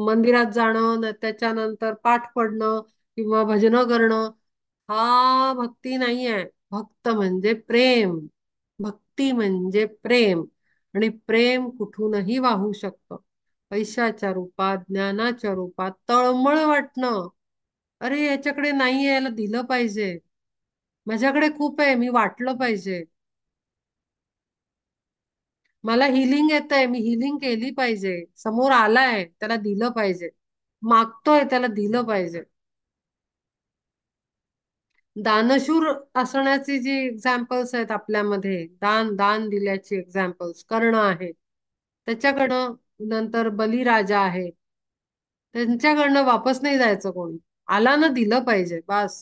मंदिरात जाणं, त्याच्यानंतर पाठ पडणं किंवा भजनं करणं. हा भक्ती नाही आहे. भक्त म्हणजे प्रेम. भक्ती म्हणजे प्रेम. आणि प्रेम कुठूनही वाहू शकतं. पैशाच्या रूपात, ज्ञानाच्या रूपात, तळमळ वाटणं. अरे याच्याकडे नाही आहे, याला दिलं पाहिजे. माझ्याकडे खूप आहे, मी वाटलं पाहिजे. मला हिलिंग येत आहे, मी हिलिंग केली पाहिजे. समोर आलाय त्याला दिलं पाहिजे. मागतोय त्याला दिलं पाहिजे. दानशूर असण्याची जी एक्झाम्पल्स आहेत आपल्यामध्ये, दान दान दिल्याची एक्झाम्पल्स, कर्ण आहे त्याच्याकडं. नंतर बलिराजा आहे, त्यांच्याकडनं वापस नाही जायचं कोणी. आला ना दिलं पाहिजे बस.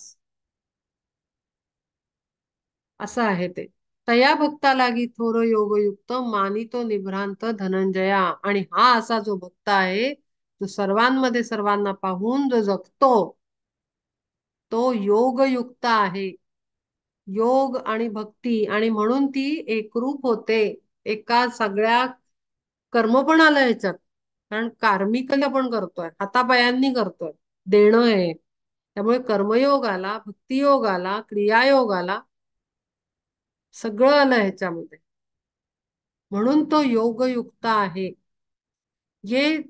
असं आहे ते. तया भक्ता लागी थोर योगयुक्त मानितो निभ्रांत धनंजया. आणि हा असा जो भक्त आहे, जो सर्वांमध्ये सर्वांना पाहून जो जगतो, तो योगयुक्त आहे. योग आणि भक्ती, आणि म्हणून ती एकरूप होते. एका सगळ्या कर्म पण आलं ह्याच्यात. कारण कार्मिकली आपण करतोय, हातापायांनी करतोय, देणं आहे. त्यामुळे कर्मयोग आला, भक्तियोग आला, क्रियायोग आला, सगळं आलं ह्याच्यामध्ये. म्हणून तो योगयुक्त आहे. ये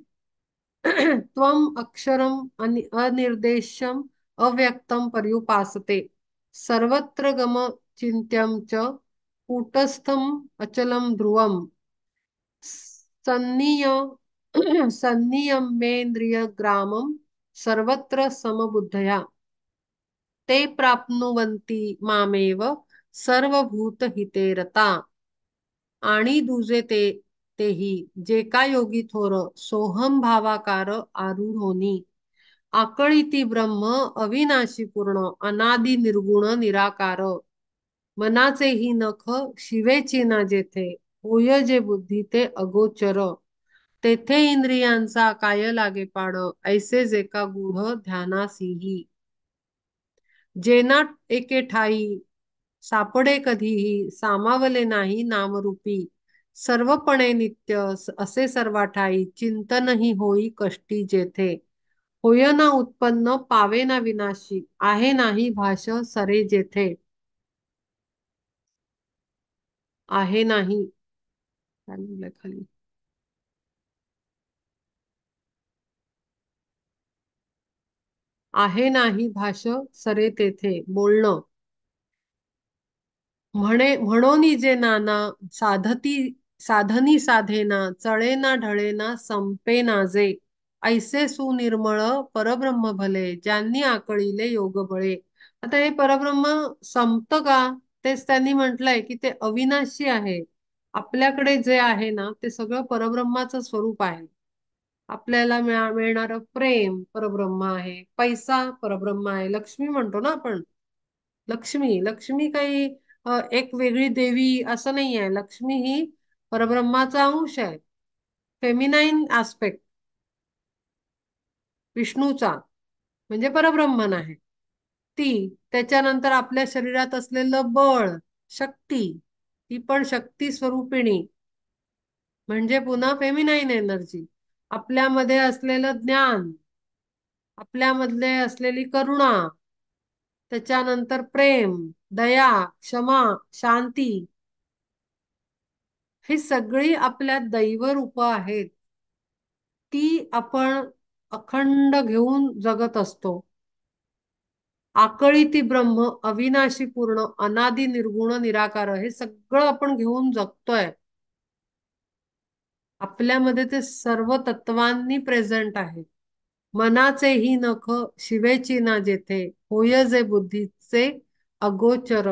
त्वम अक्षरम अनिर्देश्यम अव्यक्तम पर्युपासते, सर्वत्र गम चिंत्यम च कूटस्थम अचलम ध्रुवम, सन्निय सन्नियमेन्द्रिय ग्रामम सर्वत्र समबुद्धया ते प्राप्नुवन्ति मामेव सर्वभूतहिते रता आणि दुजे तेही जे का योगी थोर सोहम भावाकार आरूढ होनी आकळीती ब्रह्म अविनाशी पूर्ण अनादि निर्गुण निराकार मनाचेही नख शिवेची ना जेथे होय जे बुद्धी ते अगोचर तेथे इंद्रियांचा काय लागे पाड ऐसे जे का गूढ ध्यानासीही जेना एके ठाई सापडे कधीही सामावले नाही नामरूपी सर्वपणे नित्य असे सर्वा ठाई चिंतनही होई कष्टी जेथे होय ना उत्पन्न पावे ना विनाशी आहे नाही भाष सरे जेथे आहे नाही काय लिहिलंय खाली आहे नाही भाष सरे तेथे बोलणं म्हणोनी जे नाना साधती साधनी साधेना चळेना ढळेना संपेना जे ऐसे सुनिर्मळ परब्रह्म भले ज्यांनी आकळीले योग बळे आता हे परब्रह्म संपतं का तेच त्यांनी म्हटलंय की ते अविनाशी आहे आपल्याकडे जे आहे ना ते सगळं परब्रह्माचं स्वरूप आहे आपल्याला मिळणारं प्रेम परब्रह्म आहे पैसा परब्रह्म आहे लक्ष्मी म्हणतो ना आपण लक्ष्मी लक्ष्मी काही एक वेगळी देवी असं नाही आहे लक्ष्मी ही परब्रह्माचा अंश आहे फेमिनाईन आस्पेक्ट विष्णूचा म्हणजे परब्रह्मन आहे ती त्याच्यानंतर आपल्या शरीरात असलेलं बळ शक्ती ती पण शक्ती स्वरूपिणी म्हणजे पुन्हा फेमिनाईन एनर्जी आपल्यामध्ये असलेलं ज्ञान आपल्यामधले असलेली करुणा त्याच्यानंतर प्रेम दया क्षमा शांती ही सगळी आपल्या दैवरूप आहेत ती आपण अखंड घेऊन जगत असतो आकळी ती ब्रह्म अविनाशी पूर्ण अनादि निर्गुण निराकार हे सगळं आपण घेऊन जगतोय आपल्यामध्ये ते सर्व तत्वांनी प्रेझेंट आहे मनाचेही नख शिवेची ना जेथे होय जे बुद्धीचे अगोचर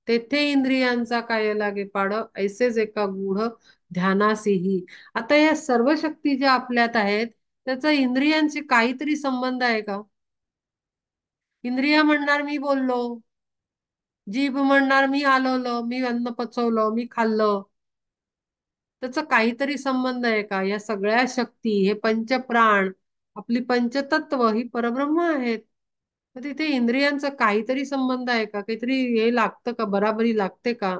तेथे इंद्रियांचा काय लागे पाड ऐसेच एका गूढ ध्यानासीही आता या सर्व शक्ती ज्या आपल्यात आहेत त्याचा इंद्रियांशी काहीतरी संबंध आहे का इंद्रिय म्हणणार मी बोललो जीभ म्हणणार मी हलवलं मी अन्न पचवलं मी खाल्लं त्याचा काहीतरी संबंध आहे का या सगळ्या शक्ती हे पंचप्राण आपली पंचतत्व ही परब्रह्म आहेत तर तिथे इंद्रियांचा काहीतरी संबंध आहे का काहीतरी हे लागतं का बराबरी लागते का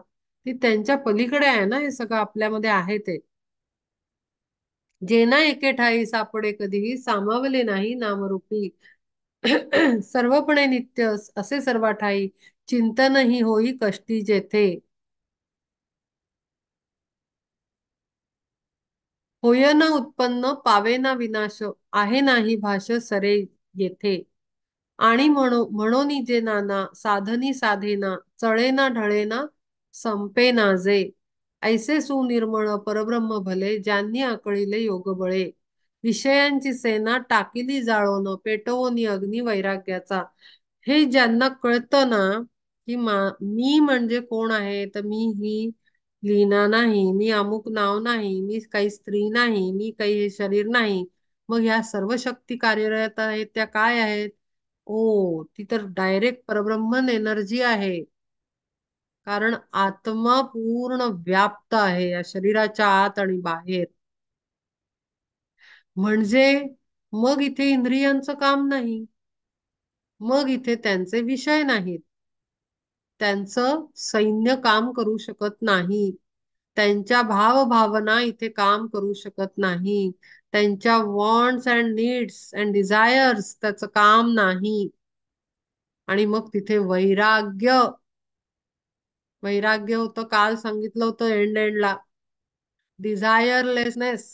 ती त्यांच्या पलीकडे आहे ना हे सगळं आपल्यामध्ये आहे ते जेना एके ठाई सापडे कधीही सामावले नाही नामरूपी सर्वपणे नित्य असे सर्व ठाई चिंतनही होई कष्टी जेथे होय ना उत्पन्न पावे ना विनाश आहे नाही भाष सरे येथे आणि म्हणून जे नाना साधनी साधेना चळेना ढळेना संपेना जे ऐसे सुनिर्मळ परब्रह्म भले ज्यांनी आकळीले योग बळे विषयांची सेना टाकिली जाळोन पेटवोनी अग्नी वैराग्याचा हे ज्यांना कळतं ना की मी म्हणजे कोण आहे तर मी ही लीना नाही मी अमुक नाव नाही मी काही स्त्री नाही मी काही हे शरीर नाही मग ह्या सर्व शक्ती कार्यरत आहेत त्या काय आहेत ओ ती तर डायरेक्ट परब्रह्मन एनर्जी आहे कारण आत्मा पूर्ण व्याप्त आहे या शरीराच्या आत आणि बाहेर म्हणजे मग इथे इंद्रियांचं काम नाही मग इथे त्यांचे विषय नाहीत त्यांचं सैन्य काम करू शकत नाही त्यांच्या भावभावना इथे काम करू शकत नाही त्यांच्या wants and needs and desires त्याचं काम नाही आणि मग तिथे वैराग्य वैराग्य होतं काल सांगितलं होतं एंडला डिझायरलेसनेस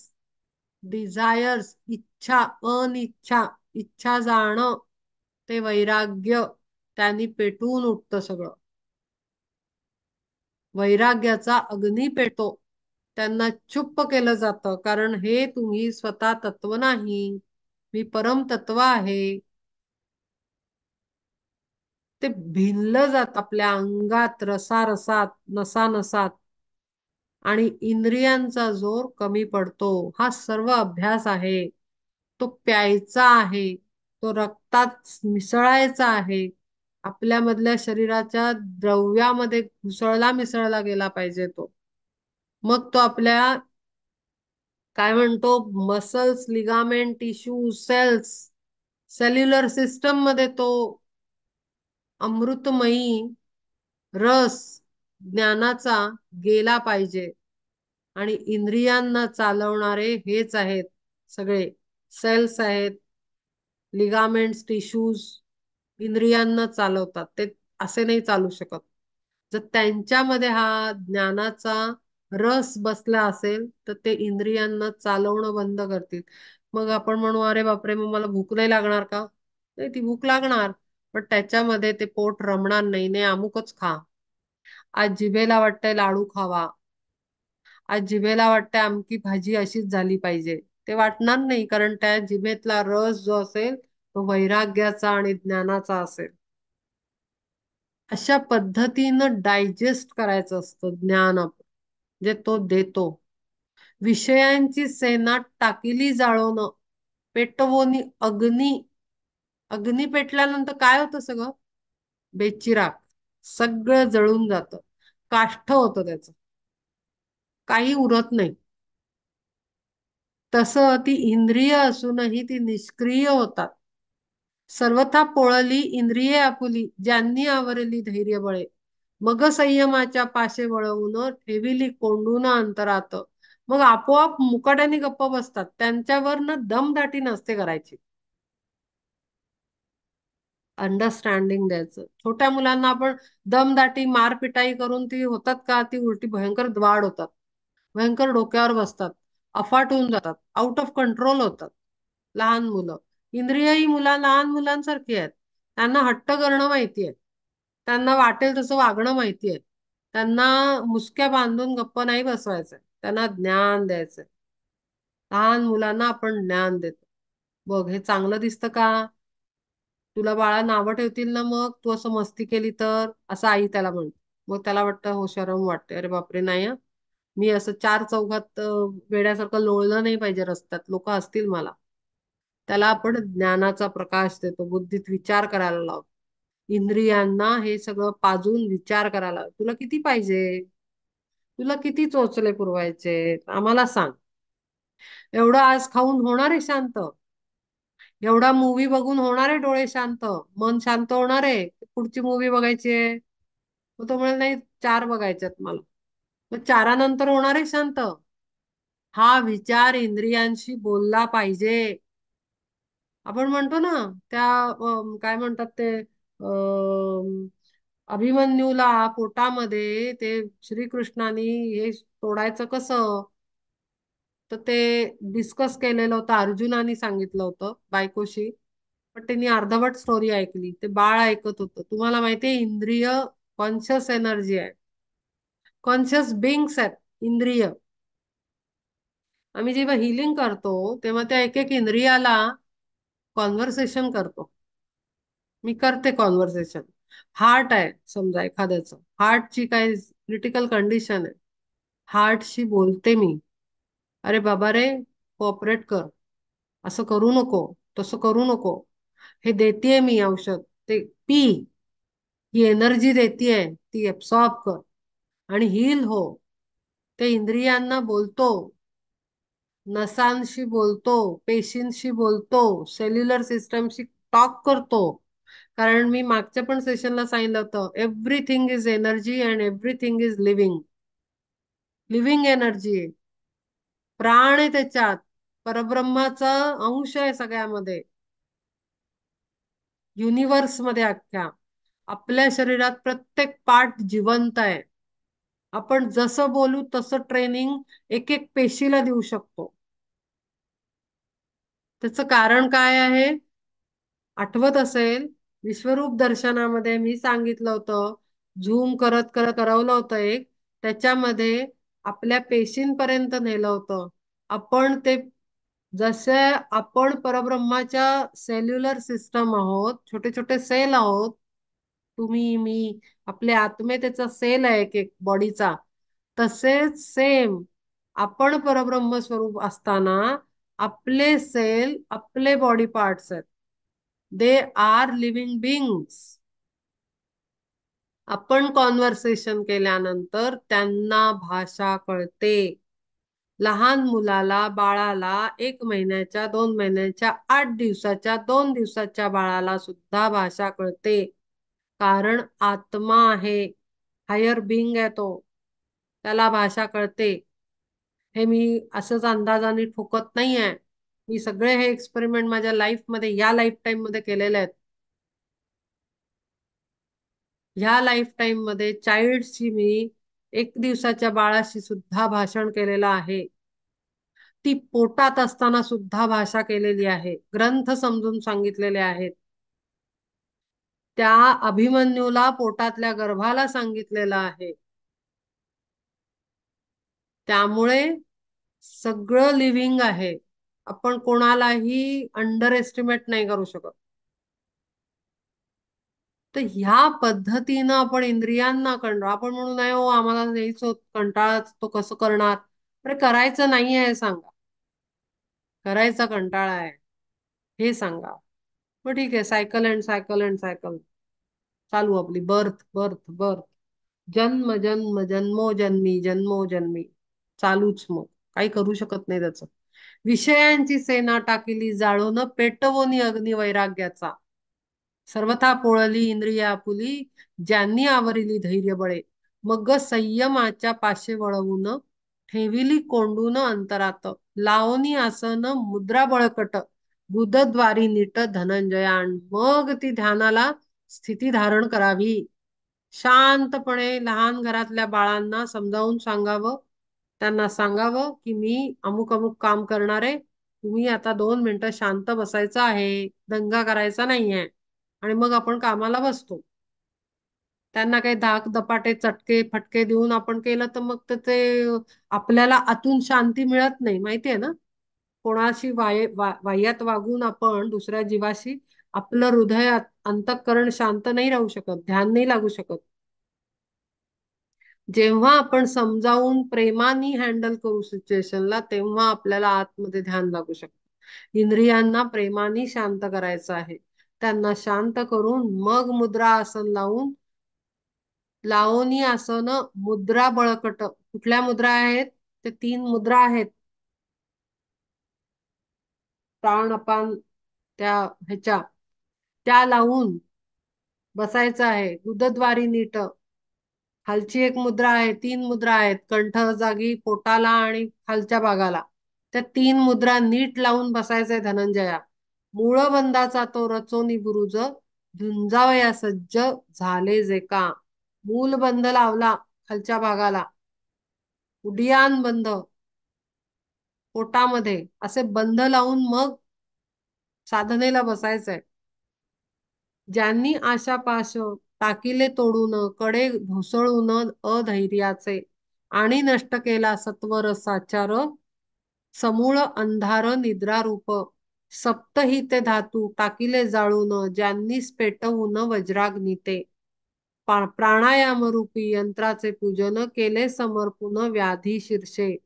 डिझायर्स इच्छा अनिच्छा इच्छा जाणं ते वैराग्य त्यांनी पेटून उठतं सगळं वैराग्याचा अग्नी पेटतो त्यांना चुप्प केलं जातं कारण हे तुम्ही स्वतः तत्व नाही मी परमतत्व आहे. ते भिनलं जात आपल्या अंगात, रसारसात, नसानसात, आणि इंद्रियांचा जोर कमी पडतो. हा सर्व अभ्यास आहे. तो प्यायचा आहे. तो रक्तात मिसळायचा आहे. आपल्यामधल्या शरीराच्या द्रव्यामध्ये मिसळला गेला पाहिजे तो. मग तो आपल्या, काय म्हणतो, muscles, ligament, tissue, cells, cellular system मध्ये तो अमृतमयी रस ज्ञानाचा गेला पाहिजे. आणि इंद्रियांना चालवणारे हेच आहेत सगळे. सेल्स आहेत, लिगामेंट्स, टिश्यूज इंद्रियांना चालवतात. ते असे नाही चालू शकत. जर त्यांच्यामध्ये हा ज्ञानाचा रस बसला असेल तर ते इंद्रियांना चालवणं बंद करतील. मग आपण म्हणू, अरे बापरे, मग मला भूक नाही लागणार का? नाही, ती भूक लागणार, पण त्याच्यामध्ये ते पोट रमणार नाही. नाही, अमुकच खा. आज जिभेला वाटतंय लाडू खावा, आज जिभेला वाटतंय आमकी भाजी अशीच झाली पाहिजे, ते वाटणार नाही. कारण त्या जिभेतला रस जो असेल तो वैराग्याचा आणि ज्ञानाचा असेल. अशा पद्धतीनं डायजेस्ट करायचं असतं ज्ञान आपण, जे तो देतो. विषयांची सेना टाकिली जाळवणं, पेटवोनी अग्नी. अग्नी पेटल्यानंतर काय होतं? सगळं बेचिराग, सगळं जळून जातं, काष्ठ होतं त्याचं, काही उरत नाही. तसं ती इंद्रिय असूनही ती निष्क्रिय होतात. सर्वथा पोळली इंद्रिये आपुली, ज्यांनी आवरली धैर्य बळे. मग संयमाच्या पाशे वळवून ठेविली कोंडून अंतरात. मग आपोआप मुकाट्याने गप्प बसतात. त्यांच्यावर न दमदाटी नसते करायची. अंडरस्टँडिंग द्यायचं. छोट्या मुलांना आपण दमदाटी मारपिटाई करून ती होतात का? ती उलटी भयंकर वाढ होतात, भयंकर डोक्यावर बसतात, अफाट होऊन जातात, आउट ऑफ कंट्रोल होतात लहान मुलं. इंद्रिय ही लहान मुलांसारखी आहेत. त्यांना हट्ट करणं माहितीये, त्यांना वाटेल तसं वागणं माहितीये. त्यांना मुसक्या बांधून गप्प नाही बसवायचंय, त्यांना ज्ञान द्यायचंय. लहान मुलांना आपण ज्ञान देतो. बघ, हे चांगलं दिसतं का? तुला बाळा नावं ठेवतील ना मग तू असं मस्ती केली तर, असं आई त्याला म्हणते. मग त्याला वाटतं, हो, शरम वाटते, अरे बापरे, नाही हं. मी असं चार चौघात वेड्यासारखं लोळलं नाही पाहिजे रस्त्यात, लोक असतील मला. त्याला आपण ज्ञानाचा प्रकाश देतो, बुद्धीत विचार करायला लावतो. इंद्रियांना हे सगळं पाजून विचार करायला लावतो. तुला किती पाहिजे? तुला किती चोचले पुरवायचे? आम्हाला सांग. एवढं आज खाऊन होणार आहे शांत? एवढा मूवी बघून होणारे डोळे शांत, मन शांत होणारे? पुढची मूवी बघायची आहे. मग तो म्हणाल, नाही, चार बघायच्यात मला. मग चारानंतर होणारे शांत? हा विचार इंद्रियांशी बोलला पाहिजे. आपण म्हणतो ना, त्या काय म्हणतात ते, अभिमन्यूला पोटामध्ये ते श्रीकृष्णाने हे तोडायचं कसं, तर ते डिस्कस केलेलं होतं, अर्जुनानी सांगितलं होतं बायकोशी. पण त्यांनी अर्धवट स्टोरी ऐकली, ते बाळ ऐकत होतं. तुम्हाला माहितीये, इंद्रिय कॉन्शियस एनर्जी आहे, कॉन्शियस बिंग्स आहेत इंद्रिय. आम्ही जेव्हा हिलिंग करतो तेव्हा त्या एक एक इंद्रियाला कॉन्व्हर्सेशन करतो. मी करते कॉन्व्हर्सेशन. हार्ट आहे समजा एखाद्याचं, हार्टची काय क्रिटिकल कंडिशन आहे, हार्टशी बोलते मी. अरे बाबा रे, कोऑपरेट कर, असं करू नको, तसं करू नको, हे देतेय मी औषध, ते पी, ही एनर्जी देतेय, ती एब्सॉर्ब कर आणि हील हो. ते इंद्रियांना बोलतो, नसांशी बोलतो, पेशींशी बोलतो, सेल्युलर सिस्टमशी टॉक करतो. कारण मी मागच्या पण सेशनला सांगितलं होतं, everything is energy and everything is living. Living energy आहे, प्राण आहे त्याच्यात, परब्रह्माचा अंश आहे सगळ्यामध्ये, युनिवर्स मध्ये अख्ख्या. आपल्या शरीरात प्रत्येक पार्ट जिवंत आहे. आपण जसं बोलू तसं ट्रेनिंग एक एक पेशीला देऊ शकतो. त्याचं कारण काय आहे? आठवत असेल, विश्वरूप दर्शनामध्ये मी सांगितलं होतं, झूम करत करत करवलं होतं एक, त्याच्यामध्ये आपल्या पेशींपर्यंत नेलं होतं. आपण ते जसे आपण परब्रह्माच्या सेल्युलर सिस्टम आहोत, छोटे छोटे सेल आहोत, तुम्ही मी, आपले आत्मे त्याचा सेल आहे एक एक बॉडीचा, तसेच सेम आपण परब्रह्म स्वरूप असताना आपले सेल आपले बॉडी पार्ट्स आहेत. They are living beings. आपण कॉन्व्हर्सेशन केल्यानंतर त्यांना भाषा कळते. लहान मुलाला, बाळाला, 1 महिन्याच्या, 2 महिन्याच्या, 8 दिवसाच्या, 2 दिवसाच्या बाळाला सुद्धा भाषा कळते. कारण आत्मा आहे, हायर बिंग आहे तो, त्याला भाषा कळते. हे मी असंच अंदाजाने ठोकत नाहीये. मी सगळे हे एक्सपेरिमेंट माझ्या लाईफ मध्ये, या लाईफ टाईम मध्ये केलेले आहेत. ह्या लाईफ टाईम मध्ये चाइल्डशी मी 1 दिवसाच्या बाळाशी सुद्धा भाषण केलेलं आहे. ती पोटात असताना सुद्धा भाषा केलेली आहे, ग्रंथ समजून सांगितलेले आहेत. त्या अभिमन्यूला पोटातल्या गर्भाला सांगितलेलं आहे. त्यामुळे सगळं लिव्हिंग आहे. आपण कोणालाही अंडर एस्टिमेट नाही करू शकत. तर ह्या पद्धतीनं आपण इंद्रियांना कंट्रोल, आपण म्हणू नाही हो आम्हाला नाहीच होत कंटाळा, तो कसं करणार. अरे करायचं नाही आहे सांगा, करायचा कंटाळा आहे हे सांगा. मग ठीक आहे, cycle and cycle and cycle चालू आपली, बर्थ बर्थ बर्थ, जन्म जन्म जन्मोजन्मी जन्मोजन्मी चालूच. मग काही करू शकत नाही त्याचं. विषयांची सेना टाकिली जाळून, पेटवोनी अग्नी वैराग्याचा. सर्वथा पोळली इंद्रिया आपुली, ज्यांनी आवरिली धैर्य बळे. मग संयमाच्या पाशे वळवून, ठेविली कोंडून अंतरात. लावणी आसन मुद्रा बळकट, गुदद्वारी नीट धनंजया. मग ती ध्यानाला स्थिती धारण करावी. शांतपणे लहान घरातल्या बाळांना समजावून सांगावं. त्यांना सांगावं की मी अमुक अमुक काम करणार आहे, तुम्ही आता 2 मिनिटं शांत बसायचं आहे, दंगा करायचा नाहीये. आणि मग आपण कामाला बसतो. त्यांना काही धाक दपाटे चटके फटके देऊन आपण केलं तर मग तर ते आपल्याला आतून शांती मिळत नाही, माहितीये ना. कोणाशी वाह्यात वागून आपण दुसऱ्या जीवाशी आपलं हृदय अंतःकरण शांत नाही राहू शकत, ध्यान नाही लागू शकत. जेव्हा आपण समजावून प्रेमाने हँडल करू सिच्युएशनला, तेव्हा आपल्याला आतमध्ये ध्यान लागू शकतं. इंद्रियांना प्रेमाने शांत करायचं आहे. त्यांना शांत करून मग मुद्रा आसन लावून, लावणी आसन मुद्रा बळकट. कुठल्या मुद्रा आहेत? ते 3 मुद्रा आहेत. प्राण अपान त्या ह्याच्या, त्या लावून बसायचं आहे. गुदद्वारी नीट, खालची एक मुद्रा आहे. 3 मुद्रा आहेत, कंठ जागी, पोटाला आणि खालच्या भागाला. त्या 3 मुद्रा नीट लावून बसायचंय धनंजया. मूळबंधाचा तो रचोनी बुरुज, झुंजावया सज्ज झाले जे का. मूलबंध लावला खालच्या भागाला, उडियान बंध पोटामध्ये, असे बंध लावून मग साधनेला बसायचंय. ज्यांनी आशा पाश टाकिले तोडून, कडे ढोसळून अधैर्याचे. आणि नष्ट केला सत्वर साचार, समूळ अंधार निद्रा रूप. सप्तही ते धातू टाकिले जाळून, ज्यांनी पेटवून वज्राग्निते. प्राणायाम रूपी यंत्राचे पूजन, केले समर्पून व्याधी शीर्षे.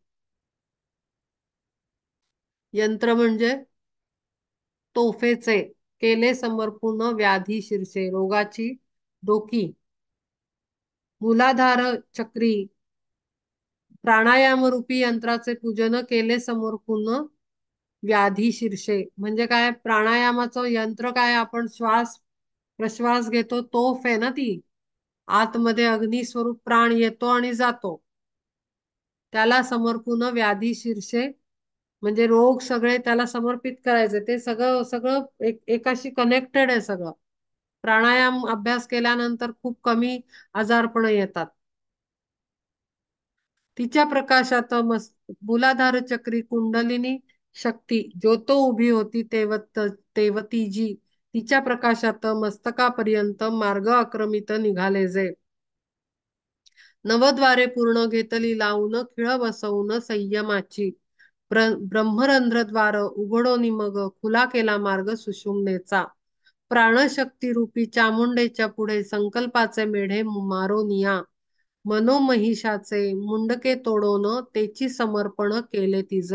यंत्र म्हणजे तोफेचे. केले समर्पून व्याधी शीर्षे, रोगाची डोकी. मूलाधार चक्री प्राणायाम रूपी यंत्राचे पूजन, केले समर्पून व्याधी शीर्षे. म्हणजे काय? प्राणायामाचं यंत्र काय? आपण श्वास प्रश्वास घेतो, तोफ आहे ना ती. आतमध्ये अग्नी स्वरूप प्राण येतो आणि जातो. त्याला समर्पून व्याधी शीर्षे, म्हणजे रोग सगळे त्याला समर्पित करायचे. ते सगळं सगळं एकाशी कनेक्टेड आहे सगळं. प्राणायाम अभ्यास केल्यानंतर खूप कमी आजारपण येतात. तिच्या प्रकाशात मूलाधार चक्री कुंडलिनी शक्ती, ज्योतो उभी होती तेवती जी. तिच्या प्रकाशात मस्तकापर्यंत मार्ग आक्रमित निघाले जे. नवद्वारे पूर्ण घेतली लावून, खिळ बसवून संयमाची. ब्रह्मरंध्रद्वार उघडो मग खुला केला मार्ग सुषुम्नेचा. प्राणशक्ती रूपी चामुंडेच्या पुढे संकल्पाचे मेढे मारोनिया. मनोमहिषाचे मुंडके तोडोन तेची समर्पण केले तिज.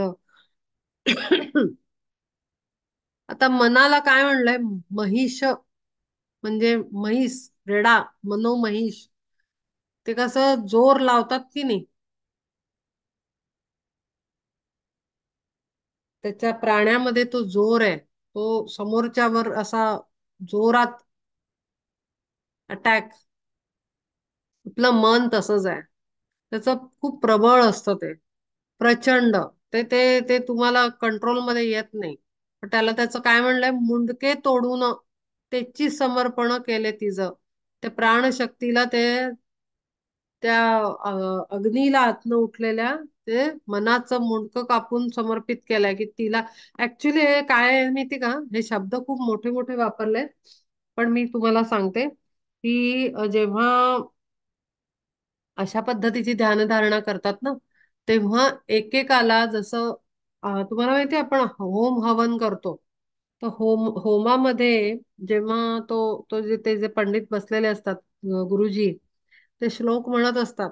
आता मनाला काय म्हणलंय? महिष म्हणजे म्हैस, रेडा, मनोमहिष. ते कसं जोर लावतात की नाही, त्याच्या प्राण्यामध्ये तो जोर आहे. तो समोरच्यावर असा जोरात अटॅक. आपलं मन तसंच आहे. त्याचं खूप प्रबळ असतं ते, प्रचंड. ते ते ते तुम्हाला कंट्रोलमध्ये येत नाही. पण त्याला त्याचं काय म्हणलंय? मुंडके तोडून त्याची समर्पण केले तिचं. त्या प्राणशक्तीला ते त्या अग्नीला आतनं उठलेल्या ते मनाचं मुंडकं कापून समर्पित केलंय की तिला. ऍक्च्युली काय आहे माहिती का, हे शब्द खूप मोठे मोठे वापरले. पण मी तुम्हाला सांगते की जेव्हा अशा पद्धतीची ध्यानधारणा करतात ना, तेव्हा एकेकाला जसं तुम्हाला माहिती आहे, आपण होम हवन करतो. तर होमामध्ये जेव्हा तो ते जे पंडित बसलेले असतात, गुरुजी, ते श्लोक म्हणत असतात.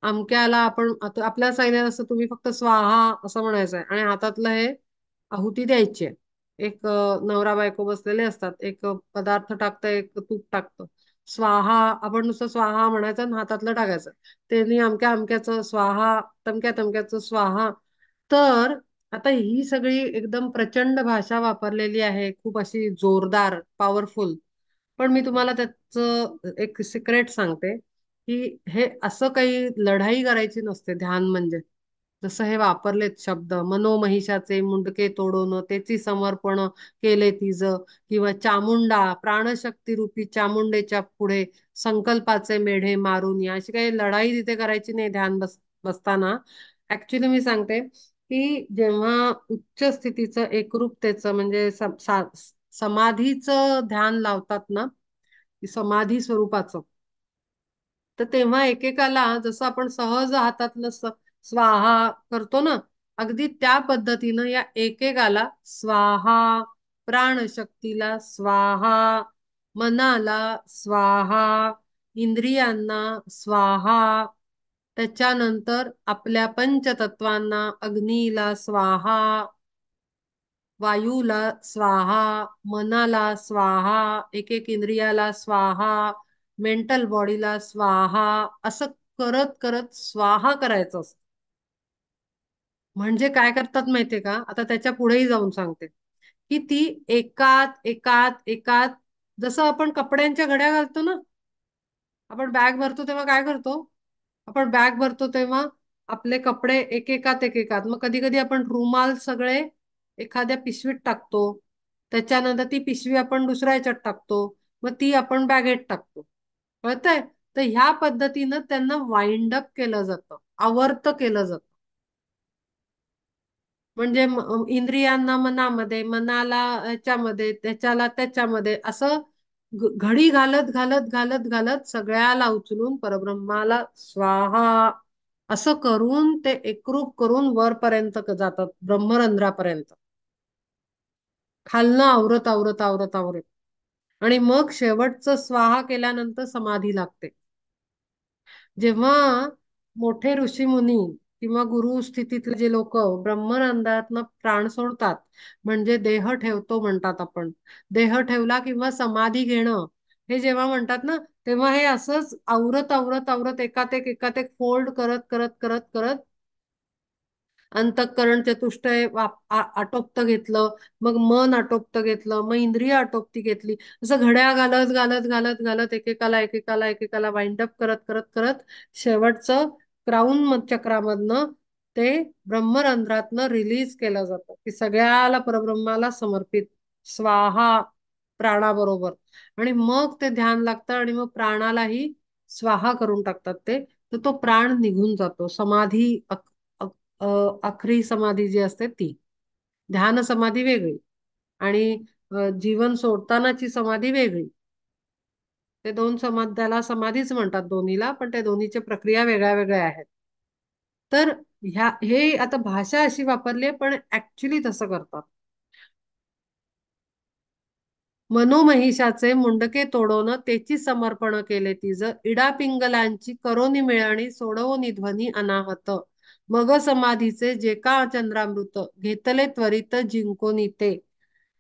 अमक्याला आपण आपल्या सांगितलं असतं, तुम्ही फक्त स्वाहा असं म्हणायचंय आणि हातातलं हे आहुती द्यायची आहे. एक नवरा बायको बसलेले असतात, एक पदार्थ टाकतं, एक तूप टाकतं. स्वाहा आपण नुसतं स्वाहा म्हणायचं आणि हातातलं टाकायचं. त्यांनी अमक्या अमक्याचं स्वाहा, तमक्या तमक्याचं स्वाहा. तर आता ही सगळी एकदम प्रचंड भाषा वापरलेली आहे, खूप अशी जोरदार, पॉवरफुल. पण मी तुम्हाला त्याचं एक सिक्रेट सांगते की हे असं काही लढाई करायची नसते ध्यान म्हणजे. जसं हे वापरलेत शब्द, मनोमहिषाचे मुंडके तोडून त्याची समर्पण केले तिज, किंवा चामुंडा, प्राणशक्ती रूपी चामुंडेच्या पुढे संकल्पाचे मेढे मारून या, अशी काही लढाई तिथे करायची नाही ध्यान बसताना. ऍक्च्युली मी सांगते की जेव्हा उच्च स्थितीचं एकरूपतेचं म्हणजे समाधीचं ध्यान लावतात ना, की समाधी स्वरूपाचं, तर तेव्हा एकेकाला जसं आपण सहज हातातलं स्वाहा करतो ना, अगदी त्या पद्धतीनं या एकेकाला स्वाहा, प्राणशक्तीला स्वाहा, मनाला स्वाहा, इंद्रियांना स्वाहा, त्याच्यानंतर आपल्या पंचतत्वांना, अग्नीला स्वाहा, वायूला स्वाहा, मनाला स्वाहा, एक एक इंद्रियाला स्वाहा, मेंटल बॉडीला स्वाहा, असं करत करत स्वाहा करायचं असतं. म्हणजे काय करतात माहितीये का, आता त्याच्या पुढेही जाऊन सांगते की ती एकात एकात एकात, जसं आपण कपड्यांच्या घड्या घालतो ना, आपण बॅग भरतो तेव्हा काय करतो, आपण बॅग भरतो तेव्हा आपले कपडे एकेकात एकेकात, मग कधी कधी आपण रुमाल सगळे एखाद्या पिशवीत टाकतो, त्याच्यानंतर ती पिशवी आपण दुसऱ्या ह्याच्यात टाकतो, मग ती आपण बॅगेत टाकतो. कळतंय? तर ह्या पद्धतीनं त्यांना वाइंड अप केलं जातं, आवर्त केलं जातं. म्हणजे इंद्रियांना मनामध्ये, मनाला ह्याच्यामध्ये, त्याच्याला त्याच्यामध्ये, असं घडी घालत घालत घालत घालत सगळ्याला उचलून परब्रह्माला स्वाहा असं करून ते एकरूप करून वरपर्यंत जातात, ब्रह्मरंध्रापर्यंत. खालनं आवरत आवरत आवरत आवरत आणि मग शेवटचं स्वाहा केल्यानंतर समाधी लागते. जेव्हा मोठे ऋषीमुनी किंवा गुरु स्थितीतले जे लोक ब्रह्मरंध्रातनं प्राण सोडतात, म्हणजे देह ठेवतो म्हणतात आपण, देह ठेवला किंवा समाधी घेणं, हे जेव्हा म्हणतात ना, तेव्हा हे असंच आवरत आवरत आवरत एकात एक फोल्ड करत करत करत करत अंतःकरण चतुष्टय आटोपतं घेतलं, मग मन आटोपतं घेतलं, मग इंद्रिय आटोपती घेतली, असं घड्या घालत घालत घालत घालत एकेकाला एकेकाला एकेकाला वाइंड अप करत करत करत शेवटचं क्राऊन चक्रामधनं ते ब्रह्मरंध्रातनं रिलीज केलं जातं, की सगळ्याला परब्रह्माला समर्पित स्वाहा प्राणाबरोबर. आणि मग ते ध्यान लागतं आणि मग प्राणालाही स्वाहा करून टाकतात ते. तर तो प्राण निघून जातो. समाधी आखरी समाधी जी असते ती, ध्यान समाधी वेगळी आणि जीवन सोडतानाची समाधी वेगळी. ते दोन त्याला समाधीच म्हणतात दोन्हीला, पण त्या दोन्हीच्या प्रक्रिया वेगळ्या वेगळ्या आहेत. तर हे आता भाषा अशी वापरली आहे, पण ऍक्च्युली तसं करतात. मनोमहिषाचे मुंडके तोडवून तेची समर्पण केले तिज इडापिंगलांची करोनी मिळणी सोडवून ध्वनी अनाहत मग समाधीचे जे का चंद्रामृत घेतले त्वरित जिंकोनी ते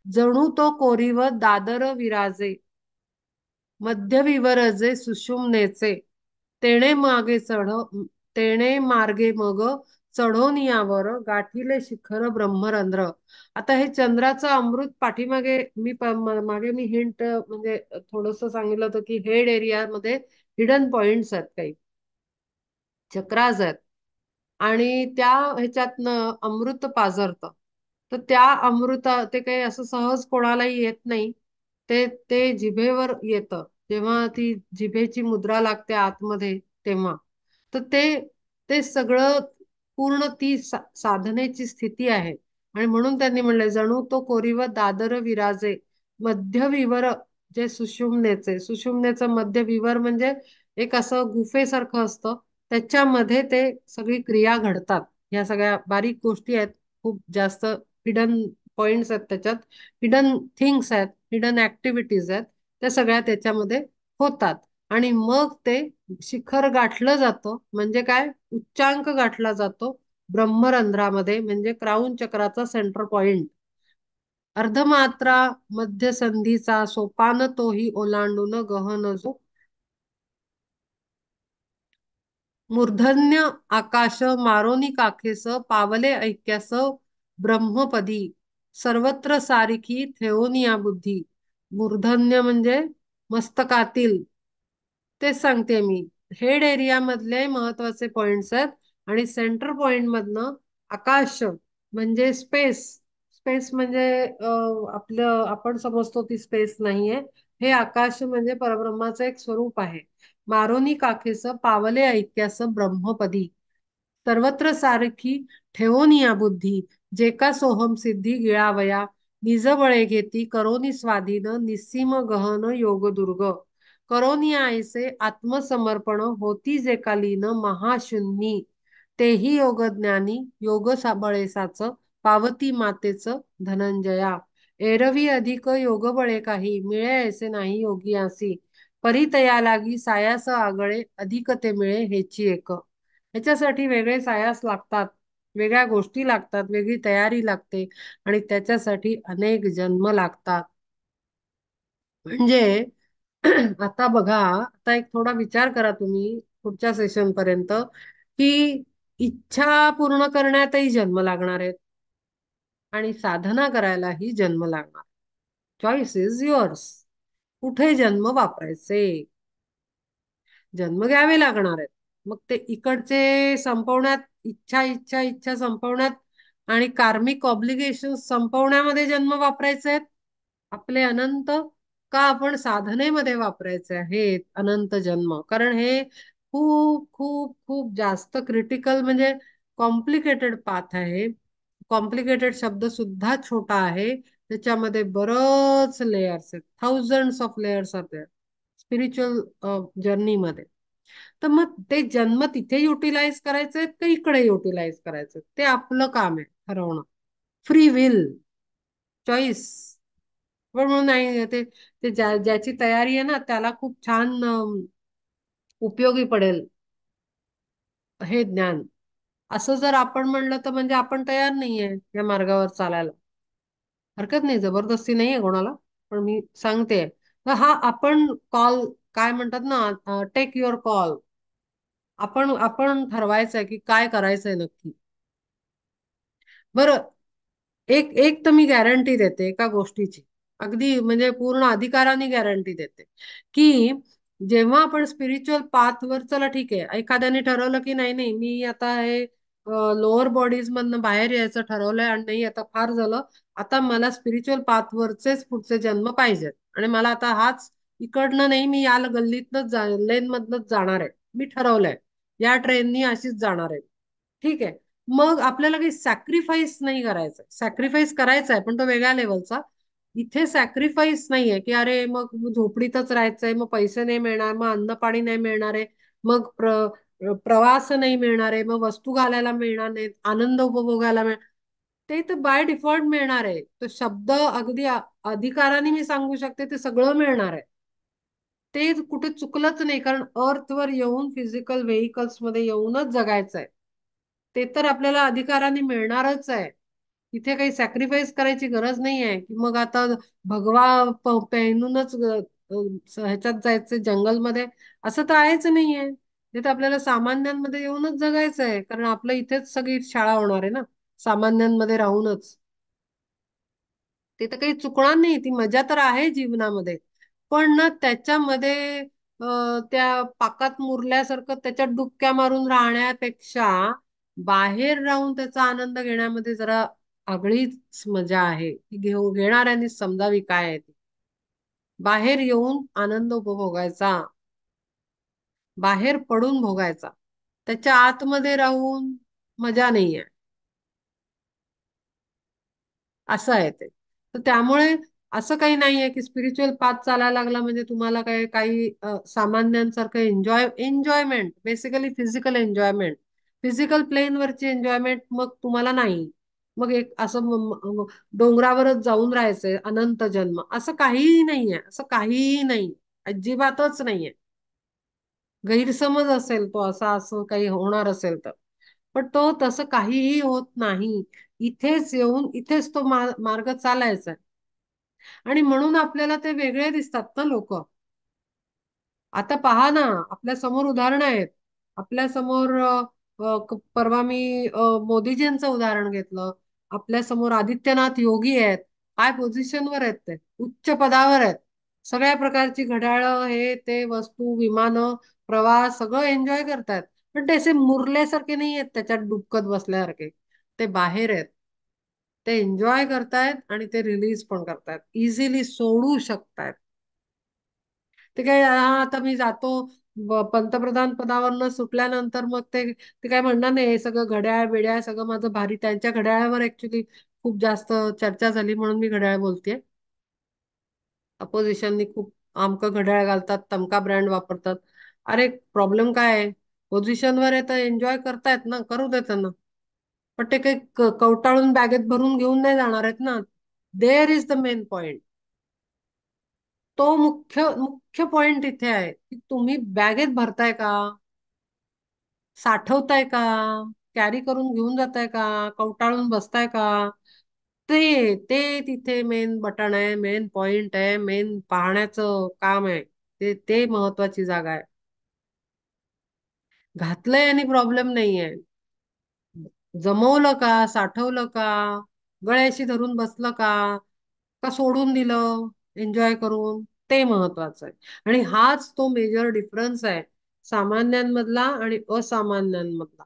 जणू तो कोरीव दादर विराजे मध्यविवरजे सुषुम्नेचे तेणे मागे चढ तेणे मार्गे मग चढोन यावर गाठीले शिखर ब्रह्मरंध्र. आता हे चंद्राचं अमृत पाठीमागे मागे मी हिंट म्हणजे थोडस सांगितलं होतं की हेड एरियामध्ये हिडन पॉइंट्स आहेत काही चक्रास आहेत आणि त्या ह्याच्यातनं अमृत पाझरतं. तर त्या अमृत ते काही असं सहज कोणालाही येत नाही. ते ते जिभेवर येतं जेव्हा ती जिभेची मुद्रा लागते आतमध्ये तेव्हा. तर ते ते सगळं पूर्ण ती साधनेची स्थिती आहे. आणि म्हणून त्यांनी म्हणलंय जणू तो कोरीव दादर विराजे मध्यविवर जे सुषुम्नेचं मध्यविवर म्हणजे एक असं गुफेसारखं असतं. त्याच्यामध्ये ते सगळी क्रिया घडतात. ह्या सगळ्या बारीक गोष्टी आहेत. खूप जास्त हिडन पॉइंट्स आहेत त्याच्यात. हिडन थिंग्स आहेत, हिडन ऍक्टिव्हिटीज आहेत. त्या सगळ्या त्याच्यामध्ये होतात. आणि मग ते शिखर गाठलं जातं म्हणजे काय उच्चांक गाठला जातो ब्रह्मरंध्रामध्ये म्हणजे क्राऊन चक्राचा सेंटर पॉइंट. अर्धमात्रा मध्यसंधीचा सोपान तोही ओलांडून गहन जो मूर्धन्य आकाश मारोनी काखेस पावले ऐक्यास ब्रह्मपदी सर्वत्र सारिखी थेओनिया बुद्धी. मूर्धन्य म्हणजे मस्तकातील, तेच सांगते मी. हेड एरिया मधले महत्वाचे पॉइंट्स आहेत आणि सेंटर पॉइंट मधनं आकाश म्हणजे स्पेस. स्पेस म्हणजे आपलं आपण समजतो ती स्पेस नाहीये. हे आकाश म्हणजे परब्रह्माचं एक स्वरूप आहे. मारोनी काखेस पावले ऐक्यास ब्रह्मपदी सर्वत्र सारखी ठेवोनिया बुद्धी जे का सोहम सिद्धी गिळावया निज बळे घेती करोनी स्वाधीन निस्सीम गहन योगदुर्ग करोनी आयसे आत्मसमर्पण होती जे कालीन महाशून्नी तेही योगज्ञानी योग बळेसाच पावती मातेच धनंजया एरवी अधिक योग बळे काही मिळे ऐसे नाही योगियासी परितया लागी सायास आगळे अधिक ते मिळे हेची एक. ह्याच्यासाठी वेगळे सायास लागतात, वेगळ्या गोष्टी लागतात, वेगळी तयारी लागते आणि त्याच्यासाठी अनेक जन्म लागतात. म्हणजे आता बघा, आता एक थोडा विचार करा तुम्ही पुढच्या सेशन पर्यंत की इच्छा पूर्ण करण्यातही जन्म लागणार आहेत आणि साधना करायलाही जन्म लागणार. Choice is yours. कुठे जन्म वापरायचे? जन्म घ्यावे लागणार आहेत. मग ते इकडचे संपवण्यात इच्छा इच्छा इच्छा संपवण्यात आणि कार्मिक ऑब्लिगेशन संपवण्यामध्ये जन्म वापरायचे आहेत आपले अनंत, का आपण साधनेमध्ये वापरायचे आहेत अनंत जन्म? कारण हे खूप खूप खूप जास्त क्रिटिकल म्हणजे कॉम्प्लिकेटेड पाथ आहे. कॉम्प्लिकेटेड शब्द सुद्धा छोटा आहे. त्याच्यामध्ये बरंच लेयर्स आहेत, थाउजंड्स ऑफ लेयर्स आहेत स्पिरिच्युअल जर्नीमध्ये. तर मग ते जन्म तिथे युटिलाइज करायचे का इकडे युटिलाइज करायचे ते आपलं काम आहे ठरवणं. Free will, choice. पण म्हणून नाही ते ते ज्याची तयारी आहे ना त्याला खूप छान उपयोगी पडेल हे ज्ञान. असं जर आपण म्हणलं तर म्हणजे आपण तयार नाहीये या मार्गावर चालायला. हरकत नाही, जबरदस्ती नाहीये कोणाला, पण मी सांगते. तर हा आपण कॉल काय म्हणतात ना, टेक युअर कॉल. आपण आपण ठरवायचंय की काय करायचंय नक्की. बरं, एक एक तर मी गॅरंटी देते एका गोष्टीची, अगदी म्हणजे पूर्ण अधिकाराने गॅरंटी देते की जेव्हा आपण स्पिरिच्युअल पाथवर, चला ठीक आहे एखाद्याने ठरवलं की नाही नाही मी आता हे लोअर बॉडीज मधनं बाहेर यायचं ठरवलंय आणि नाही आता फार झालं, आता मला स्पिरिच्युअल पाथवरचेच पुढचे जन्म पाहिजेत आणि मला आता हाच इकडनं नाही मी या गल्लीतनच लेन मधनच जाणार आहे, मी ठरवलंय या ट्रेननी अशीच जाणार आहे. ठीक आहे, मग आपल्याला काही सॅक्रिफाईस नाही करायचं. सॅक्रिफाईस करायचा आहे पण तो वेगळ्या लेवलचा. इथे सॅक्रिफाईस नाहीये की अरे मग झोपडीतच राहायचंय, मग पैसे नाही मिळणार, मग अन्न पाणी नाही मिळणार आहे, मग प्रवास नाही मिळणार आहे, मग वस्तू घालायला मिळणार नाहीत, आनंद उपभोगायला मिळणार, ते तर बाय डिफॉल्ट मिळणार आहे. तो शब्द अगदी अधिकाराने मी सांगू शकते ते सगळं मिळणार आहे. ते कुठे चुकलंच नाही, कारण अर्थवर येऊन फिजिकल व्हेकल्स मध्ये येऊनच जगायचं आहे. ते तर आपल्याला अधिकाराने मिळणारच आहे. तिथे काही सॅक्रिफाईस करायची गरज नाही आहे की मग आता भगवा पेहनूनच ह्याच्यात जायचं जंगलमध्ये, असं तर आहेच नाहीये. ते तर आपल्याला सामान्यांमध्ये येऊनच जगायचं आहे, कारण आपलं इथेच सगळी शाळा होणार आहे ना, सामान्यांमध्ये राहूनच. ते तर काही चुकणार नाही, ती मजा तर आहे जीवनामध्ये. पण ना त्याच्यामध्ये त्या पाकात मुरल्यासारखं त्याच्यात डुबक्या मारून राहण्यापेक्षा बाहेर राहून त्याचा आनंद घेण्यामध्ये जरा आगळीच मजा आहे. ती घेणाऱ्यांनी समजावी काय आहे ती. बाहेर येऊन आनंद उपभोगायचा, बाहेर पडून भोगायचा. त्याच्या आतमध्ये राहून मजा नाहीये. असं आहे ते. तर त्यामुळे असं काही नाहीये की स्पिरिच्युअल पाथ चालायला लागला म्हणजे तुम्हाला काय काही सामान्यांसारखं enjoyment, basically physical enjoyment, physical प्लेनवरची एन्जॉयमेंट मग तुम्हाला नाही. मग एक असं डोंगरावरच जाऊन राहायचंय अनंत जन्म, असं काहीही नाहीये. असं काहीही नाही, अजिबातच नाहीये. गैरसमज असेल तो, असा असं काही होणार असेल तर. पण तो तसं काहीही होत नाही. इथेच येऊन इथेच तो मार्ग चालायचा आहे. आणि म्हणून आपल्याला ते वेगळे दिसतात ना लोक. आता पहा ना, आपल्या समोर उदाहरणं आहेत. आपल्या समोर परवा मी मोदीजींचं उदाहरण घेतलं. आपल्या समोर आदित्यनाथ योगी आहेत. काय पोझिशनवर आहेत ते, उच्च पदावर आहेत. सगळ्या प्रकारची घड्याळं, हे ते वस्तू, विमानं, प्रवास सगळं एन्जॉय करतात. पण ते असे मुरल्यासारखे नाही आहेत, त्याच्यात डुबकत बसल्यासारखे. ते बाहेर आहेत. ते एन्जॉय करतायत आणि ते रिलीज पण करतायत, इझिली सोडू शकतायत. ते काय, हा आता मी जातो पंतप्रधान पदावरनं सुटल्यानंतर मग ते काय म्हणणार नाही, हे सगळं घड्याळ बिड्याळ सगळं माझं भारी. त्यांच्या घड्याळावर ऍक्च्युली खूप जास्त चर्चा झाली म्हणून मी घड्याळ बोलतेय. अपोजिशननी खूप आमकं घड्याळ घालतात, तमका ब्रँड वापरतात. अरे प्रॉब्लेम काय आहे? पोझिशनवर आहे तर एन्जॉय करतायत ना, करू देत ना. पण ते काही कवटाळून बॅगेत भरून घेऊन नाही जाणार आहेत ना. There is the main point. तो मुख्य मुख्य पॉइंट इथे आहे की तुम्ही बॅगेत भरताय का, साठवताय का, कॅरी करून घेऊन जाताय का, कवटाळून बसताय का. ते ते तिथे मेन बटन आहे, मेन पॉइंट आहे, मेन पाहण्याचं काम आहे. ते महत्वाची जागा आहे. घातलंय आणि प्रॉब्लेम नाहीये. जमवलं का, साठवलं का, गळ्याशी धरून बसलं का, का सोडून दिलं एन्जॉय करून, ते महत्वाचं आहे. आणि हाच तो मेजर डिफरन्स आहे सामान्यांमधला आणि असामान्यांमधला.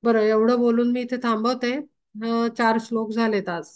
बरं, एवढं बोलून मी इथे थांबवते. 4 श्लोक झालेत आज.